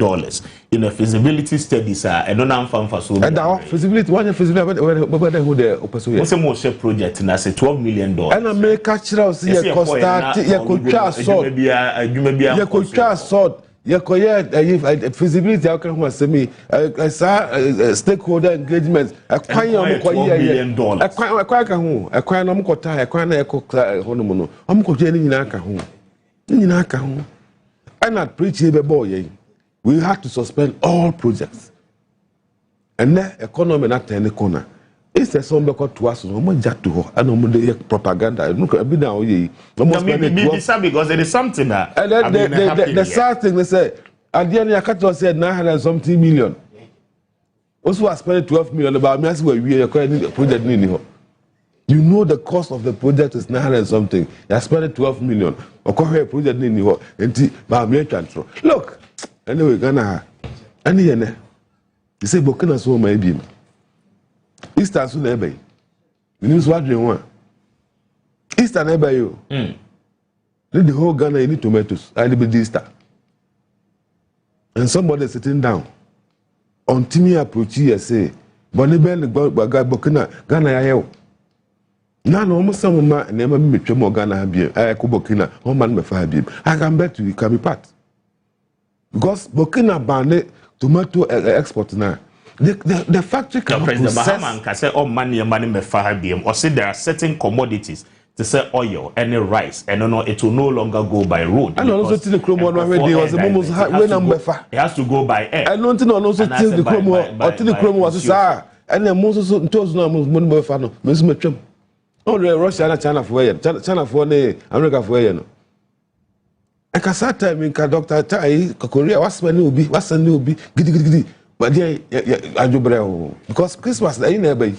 in a feasibility studies. I don't know for so. And our feasibility, one feasibility, who the opposite. What's a more project? And I say $12 million. And I make cultural see a costa, you could try salt. You could try salt. You could feasibility. How can one say me? Stakeholder engagement. Acquire $1 million. Acquire no more time. Acquire no honomono. I'm going to and not preach boy. We have to suspend all projects. And the economy not any corner. It's a somebody called to us, no more jack to her, and no more propaganda. Look at me now, because there is something that the sad thing they say, at the end, I can't say 900 something million. Also, I spent 12 million about me as well. We are a project in. You know the cost of the project is 900 something. You spent 12 million. Or project in your transfer. Look, anyway, Ghana. And here, you say Burkina so may be. Eastern soon ever. The news what you want. Eastern ever you. The whole Ghana you need tomatoes. I need be Easter. And somebody sitting down. Until me approach you say, Bonnie Ben Burkina Ghana I now, almost some man never meet more Ghana beer. I could Burkina, one man before beer. I can bet you can be part. Because Burkina banned tomato export now. The factory can President Mahama can say all money and money before beer. Or say there are certain commodities to sell oil, any rice, and no, it will no longer go by road. And also till the chrome one already was the moment when number 5. It has to go by air. I don't know also till the chrome or till the chrome was a and then most of those number 5. Miss oh, Russia and China for China for America for you. I can start time in Doctor Tai, Korea, what's my new be, what's a new be, giddy. But yeah, I do because Christmas, I never.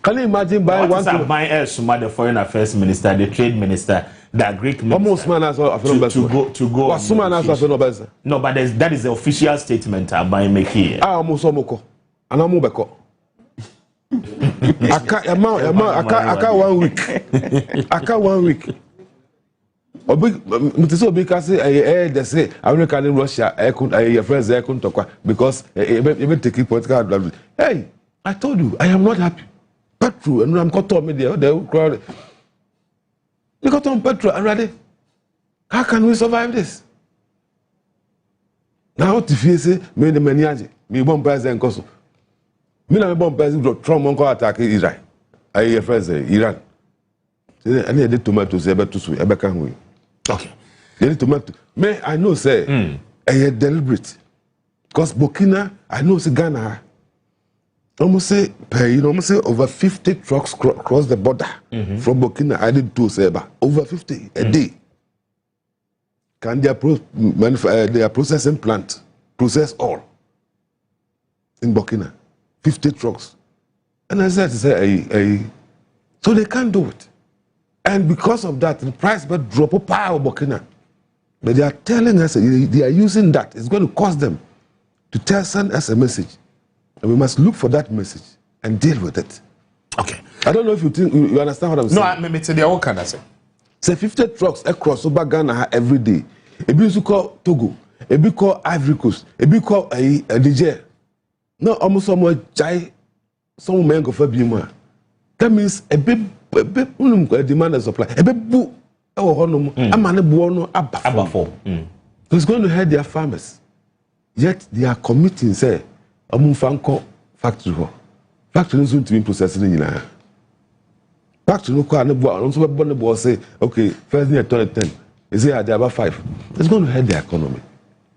Can you imagine buying one to buy the foreign affairs minister, the trade minister, the Greek minister? Almost man as well to go. What's man as well? No, but that is the official statement by make here. Almost Omoko, and I'm Mubeko. I can't 1 week. I can't 1 week. Because they say America and Russia, your friends there couldn't talk because even taking political. Hey, I told you, I am not happy. Petrol, and I'm caught on media, they will crowd. We got on petrol already. How can we survive this? Now, if you say, me the many, me bomb president Koso. Me na bomb president Trump won't attack Israel. I your friends Iran. I need the tomatoes ebe to sweet ebe can we. Okay. They need tomato. Me I know say I deliberate. Because Burkina I know say Ghana almost say over 50 trucks cross the border from Burkina. I did two Seba over 50 a day. Can their processing plant process all in Burkina? 50 trucks, and I said, so they can't do it, and because of that, the price will drop up power Burkina. But they are telling us they are using that. It's going to cost them to send us a message. And we must look for that message and deal with it. Okay. I don't know if you understand what I'm saying. No, I mean, the what can I say? Say 50 trucks across over Ghana every day. A bit called Togo, a bit called Ivory Coast, a bit called Niger. No, almost some men go for Bima. That means a bit demand and supply. A bit boo. A man buono abafo. It's going to hurt their farmers. Yet they are committing, say, a Mumfanko factory. Factory is going to be processing in Nina. Factory no car, no boy, so the boy say, okay, first year 2010, they say they about 5. It's going to hurt the economy.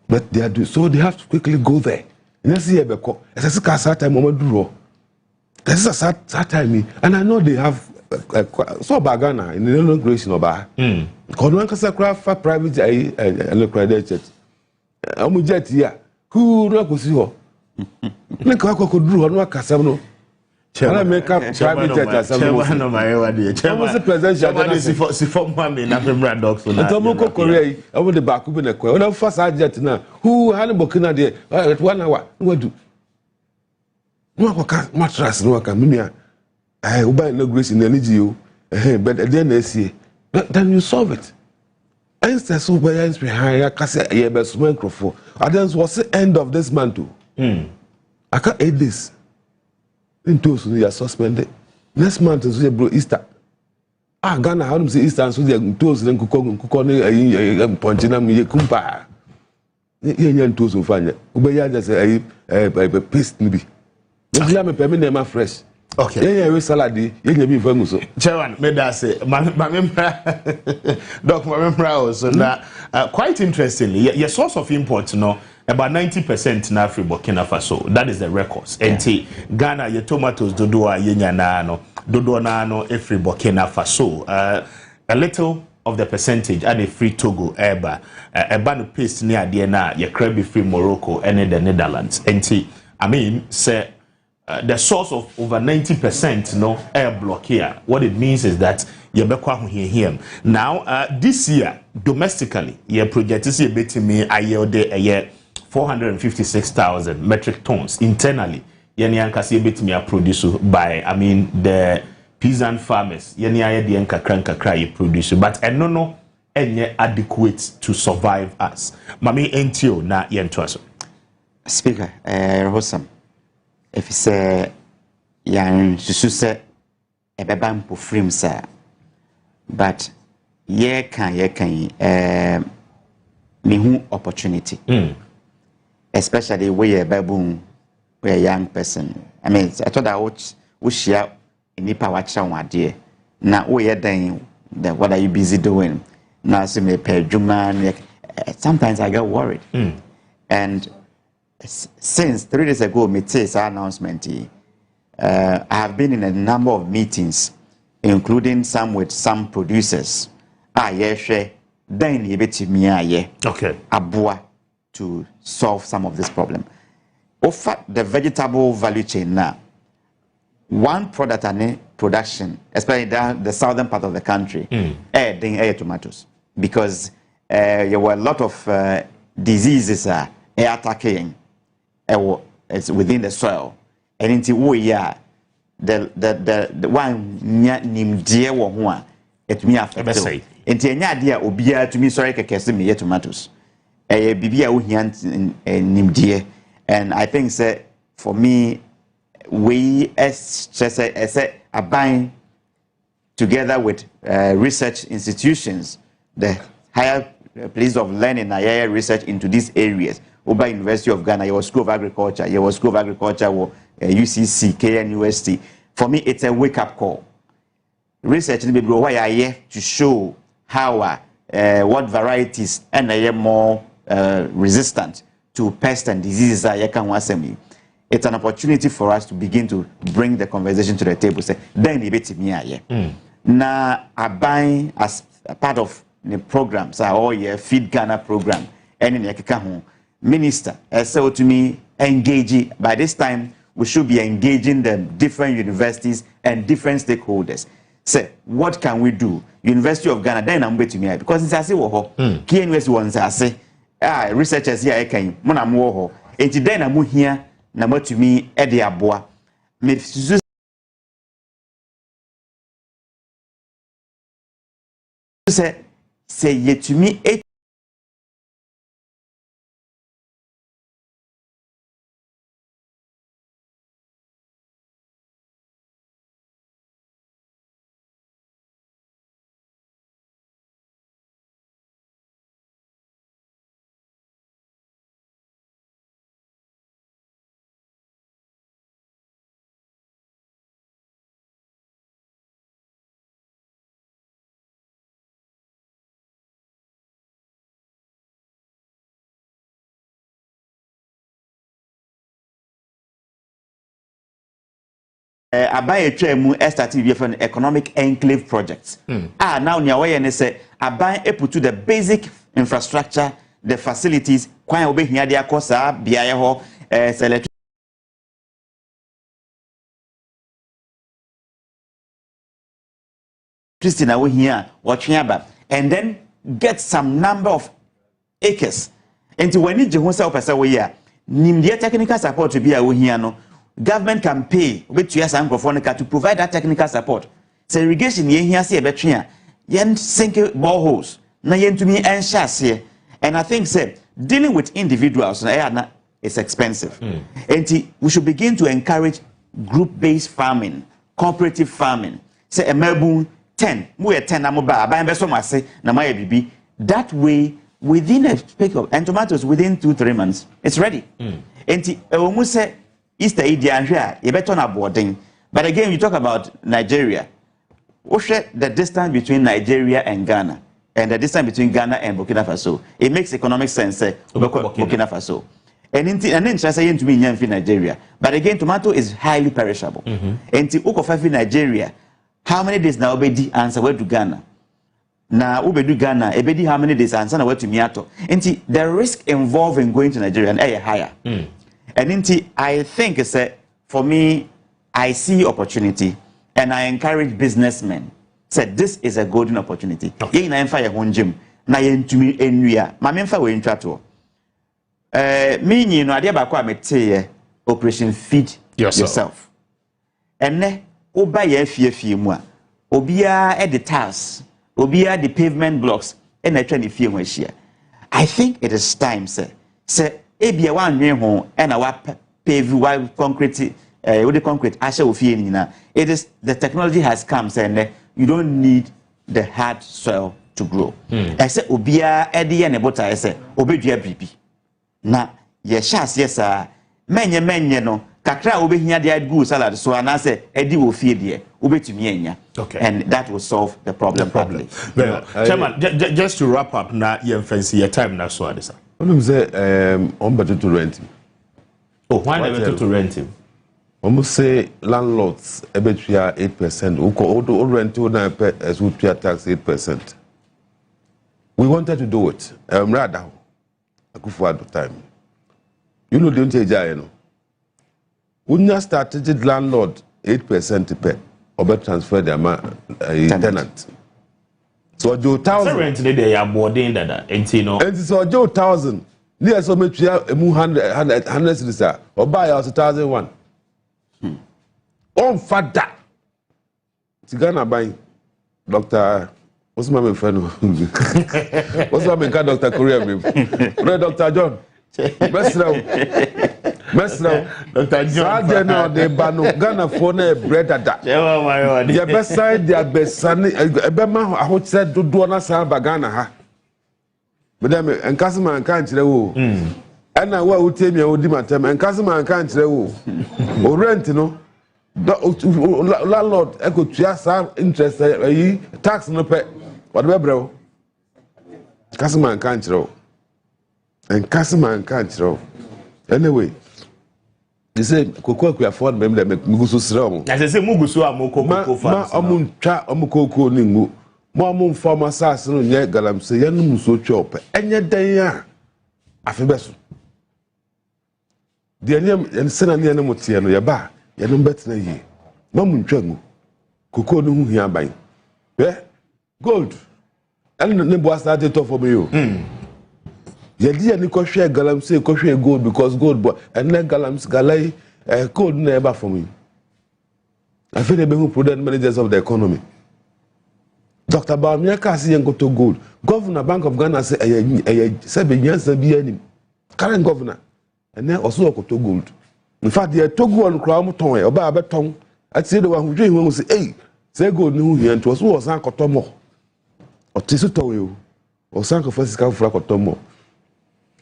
But they are doing so they have to quickly go there. And I see a sad time, moment do. This is a sad time, and I know they have so Bagana in the inauguration of Bar. Because one can craft for private and credit. I'm jet here. Who knows you? Make a could do on what Casano. I make up private jet as a man of my idea. Chairman, the presidential for mammy, nothing brand dogs. And Tomoko Korea, I want the back open a quail. No first I jet now. Who had a Burkina there at 1 hour? What do? No, mattress, no, Camilla. I will buy no grace in the NGO, but at the end, they say, then you solve it. Instead, so by ends behind, I can say, yeah, but microphone. Others was the end of this month, too. I can't eat this. In two, so they are suspended. Next month is Easter. Ghana, how do you say Easter? So they are toes and cook on Pontina, me, Kumpa. Yan toes of Fanya. Ubaya just a paste, maybe. I'm a permanent fresh. Okay. Yeah, we salad. You be famous. Chairman, me that say, Doc, also now quite interestingly, your source of import, about 90% na free Burkina Faso. That is the records. And Ghana, your tomatoes dodoa yenya nano, dodoa nano free Burkina Faso. A little of the percentage and a free Togo, Eba, a ban paste near Diana, your crabby free Morocco, and the Netherlands. And I mean, say. The source of over 90% no air block here. What it means is that you here. Now, this year, domestically, your project is a bit to me a year 456,000 metric tons internally. Yanka see a bit me a produce by the peasant farmers. Yanya the Yanka cry produce, but I no adequate to survive us. Mami entio na yentuaso. Speaker, Rosam. If it's a young Sususe a babampo frame, sir. But ye can me opportunity. Especially where you're a baboon, where a young person. I mean, I thought I would share any power channel, dear. Now, we are doing what are you busy doing? Now, so me pay Juman. Sometimes I get worried. And since 3 days ago, me say announcement. I have been in a number of meetings, including some with some producers. Then you bet me okay. Abua to solve some of this problem. Offer the vegetable value chain now. One product and production, especially down the southern part of the country, tomatoes, because there were a lot of diseases attacking. It's within the soil, and into the one named dear one it me after into any idea obia to me sorry me tomatoes bibia named dear, and I think say for me we as a buying together with research institutions the higher place of learning higher research into these areas. Oba University of Ghana, your School of Agriculture, your School of Agriculture, UCC, KNUST. For me, it's a wake-up call. Research will be why I here to show how what varieties and are more resistant to pests and diseases. I can want me. it's an opportunity for us to begin to bring the conversation to the table. Say, then a bit me na aban as a part of the programs, our Feed Ghana program, and in the minister, so to me, engage. By this time, we should be engaging the different universities and different stakeholders. Say, what can we do? University of Ghana, then I'm going to me because it's as if key university ones I say, researchers here, I can, Monamo, and then I'm here, number to me, Eddie Aboa. Say, yet to me, Aban Echemu started from economic enclave projects. Now near where you say Aban put to the basic infrastructure, the facilities, kwan obe hia dia kosa biaye ho electricity na we here watching and then get some number of acres. And when you je say opesa we here, nimdia technical support to be a we here no. Government can pay with US and Microfonica to provide that technical support. So irrigation yen here see a betria yen sink boreholes na yen to me and share. And I think say dealing with individuals is expensive. And we should begin to encourage group-based farming, cooperative farming. Say a melbourne 10 we 10 amoba buy beso mase na my bibi. That way within a speak of and tomatoes within 2-3 months it's ready. And almost say Easter Idia you better on boarding. But again, you talk about Nigeria. The distance between Nigeria and Ghana, and the distance between Ghana and Burkina Faso, it makes economic sense. Burkina Faso, and then interest to me in Nigeria. But again, tomato is highly perishable. And to Ukofafi Nigeria, how many days now be answer where to Ghana? Now Ubedu Ghana, ebedi how many days answer where to Miato? And the risk involved in going to Nigeria and higher. And I think for me, I see opportunity and I encourage businessmen. Said this is a golden opportunity. Ye na emfa ye honjim na ye ntumi enua. Ma me emfa we ntwato. Me nyi no ade ba kwa mete operation feed yourself. Enne oba ye fie mu a obia e the tiles, obia the pavement blocks e na twa ne fie ho ahia. I think it is time say ebia wan nwen ho e na wa pave wa concrete with the concrete asha ofie nyina. It is the technology has come say you don't need the hard soil to grow. I say obia e de ne bota say obedua bibi na ye chance yes menye no kakra obehia de good salad so ana say e di ofie de obetumi anya. Okay, and that will solve the problem. Chairman, just to wrap up na ye fancy your time na so adisa. When say on budget to rent. Oh, why never to rent him? Almost say landlords ebetria 8%. Uko rent na as we pay tax 8%. We wanted to do it. Rather, Akufu at the time. You know, don't say you know. When you started landlord 8% to pay, or better transfer the tenant. So Joe 1,000. Rent they are boarding that, and you know. And so Joe 1,000. Near so much 100 cities or buy us 1,001. On father. Tigana buying Dr. What's my friend? What's my man? Dr. Korea, Dr. John. Mess now. Dr. John. I know they ban Ghana for bread at that. Their best side, their best son. Ebema, I would say, do not sell Bagana, ha. But then, and Casman can't tell you. And I will tell me, I will do my time, and Casman can't tell you. Or rent, you know. Landlord, I could just have interest, tax no pay. Whatever, bro. Casman can't tell. And Casman can't tell. Anyway, They say cocoa we afford them mugusu sram. As say mugusu amoko fa. Ma omuntwa omukoko ningu. Mo amum former sas no nye galamse ye no muso chop. Enye dan a afebeso. De ene sena ne ene motie no ye ba ye no betena yi. Ma muntwa ngu. Cocoa no hu hia ban. Gold. And ne bo start to for me you. Yedi ani ko hwe galamse ko hwe gold because gold bo and then galai gold never for me. I feel they be who prudent managers of the economy. Dr. Bawumia kasi yen go to gold. Governor Bank of Ghana say say be nyansa bi anim. Current governor and then also go to gold. In fact they to go on kra mo ton e oba abeton ati de wa hudwe hu say eh say gold ni hu hia nto so wo san kotomo. O ti so to yo. O san ko fasika fura kotomo.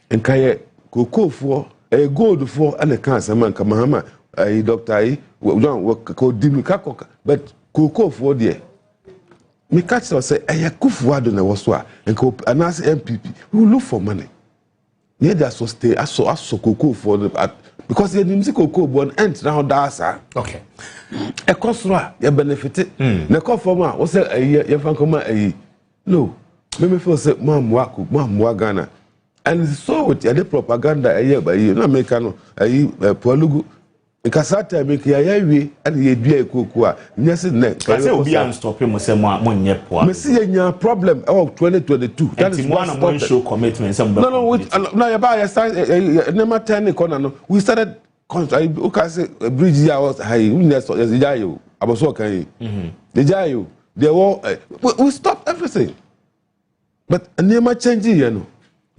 Enkaye kokofo gold for and cancer man kamahama doctor don't work ko dimi kakoka but kokofo there me catch say kufu ado na woso a enko anas MPP we look for money yeah that so stay aso kokofo because the nimsi kokofo bon ent now dasa okay e kosro ya benefit na kofo ma wo say ye fan koma no me feel say mamwa Ghana. And so with the propaganda by you no make no polugu nkasata make ya wi and ye dua ekokua nyese ne ka say obi am stop him say mo nye poa me see nya problem of 2022 that is one show commitment no no ya ba ya start never 10 corner no we started okay say bridge ya was high we next yes jayo aboso kan the jayo they were we stopped everything but never change you know.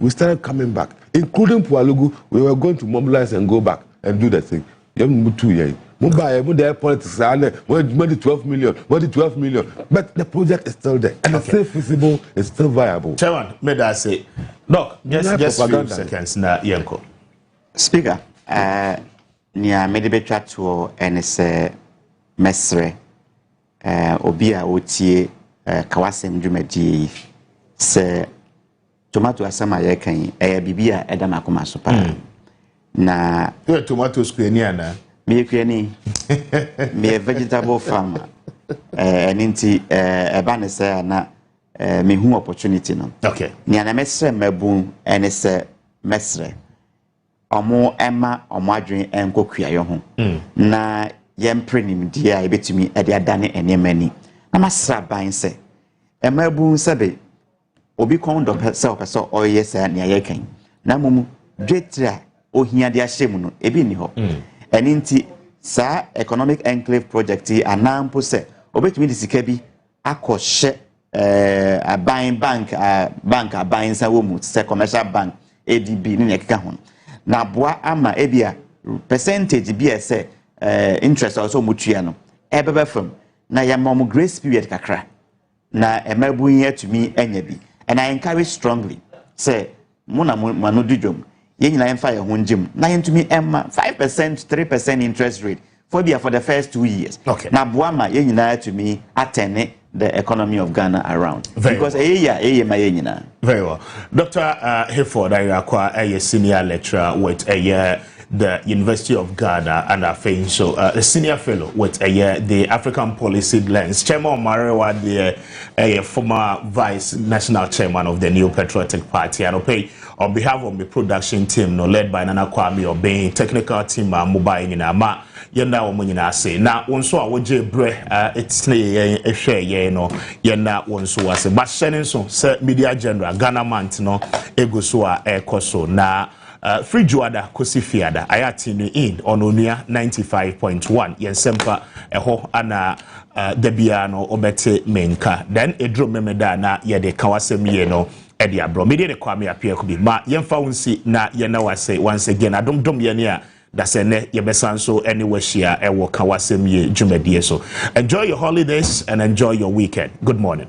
We started coming back, including Pualugu. We were going to mobilize and go back and do the thing. Mumbai, politics, 12 million. But the project is still there. And it's still feasible, it's still viable. Chairman, may I say, Doc, just few seconds now, Yanko. Speaker, near Medibetrat to NS Mesre, Obia Otie, Kawasem Jumedi, say, tomato asama ye kan bibia edam akoma so pa na tomato square na me kwani me vegetable farmer nti eba ne say na me hu opportunity no okay ni ana mesre mabun ene se mesre omo ema omo adwen enkokua yo ho na yemprenim dia ebetumi ede adane enemani na masra ban se emabun sebe obi kondo pesa o yesa na yekan na mumu dwetra ohia de ahyem no ebi ni ho eni nti sa economic enclave project anampo se obetumi de sika bi akɔhye bank aban sa wo mu se commercial bank ADB ni yakeka ho na boa ama ebia percentage bi ese interest also mutua no ebebe fam na yamom grace period kakra na emabu yin atumi anya bi. And I encourage strongly, say, Mona Manudijum, Yen and Fire Hunjim, 9 to me, Emma, 5%, 3% interest rate for the first 2 years. Okay. Now, Buama, Yen to me, attend the economy of Ghana around. Very because well. Very well. Dr. Hayford, I acquire a senior lecturer with the University of Ghana, and I think so a senior fellow with the African Policy Lens. Chairman Marewa, the former vice national chairman of the New Patriotic Party, and okay, on behalf of the production team, no led by Nana Kwame Obeng, technical team, mobile in Ama, yenda omunyina say. Now, once I would bre, it's a share, yenda once was a but Shannon so media general, Ghana Mant, no, Egosua, Ekoso, na. Free Juada Kusi Fiada ayatini in on Onua 95.1 yensempa eho ana debiano obete menka then edro memeda na yede kawasem ye no edi abro media de kwame apia ko bi ma yemfa wonsi na ye na wase once again adom ye ne a da se ne ye besan so anywhere share ewo kawasem ye dwumadie so enjoy your holidays and enjoy your weekend. Good morning.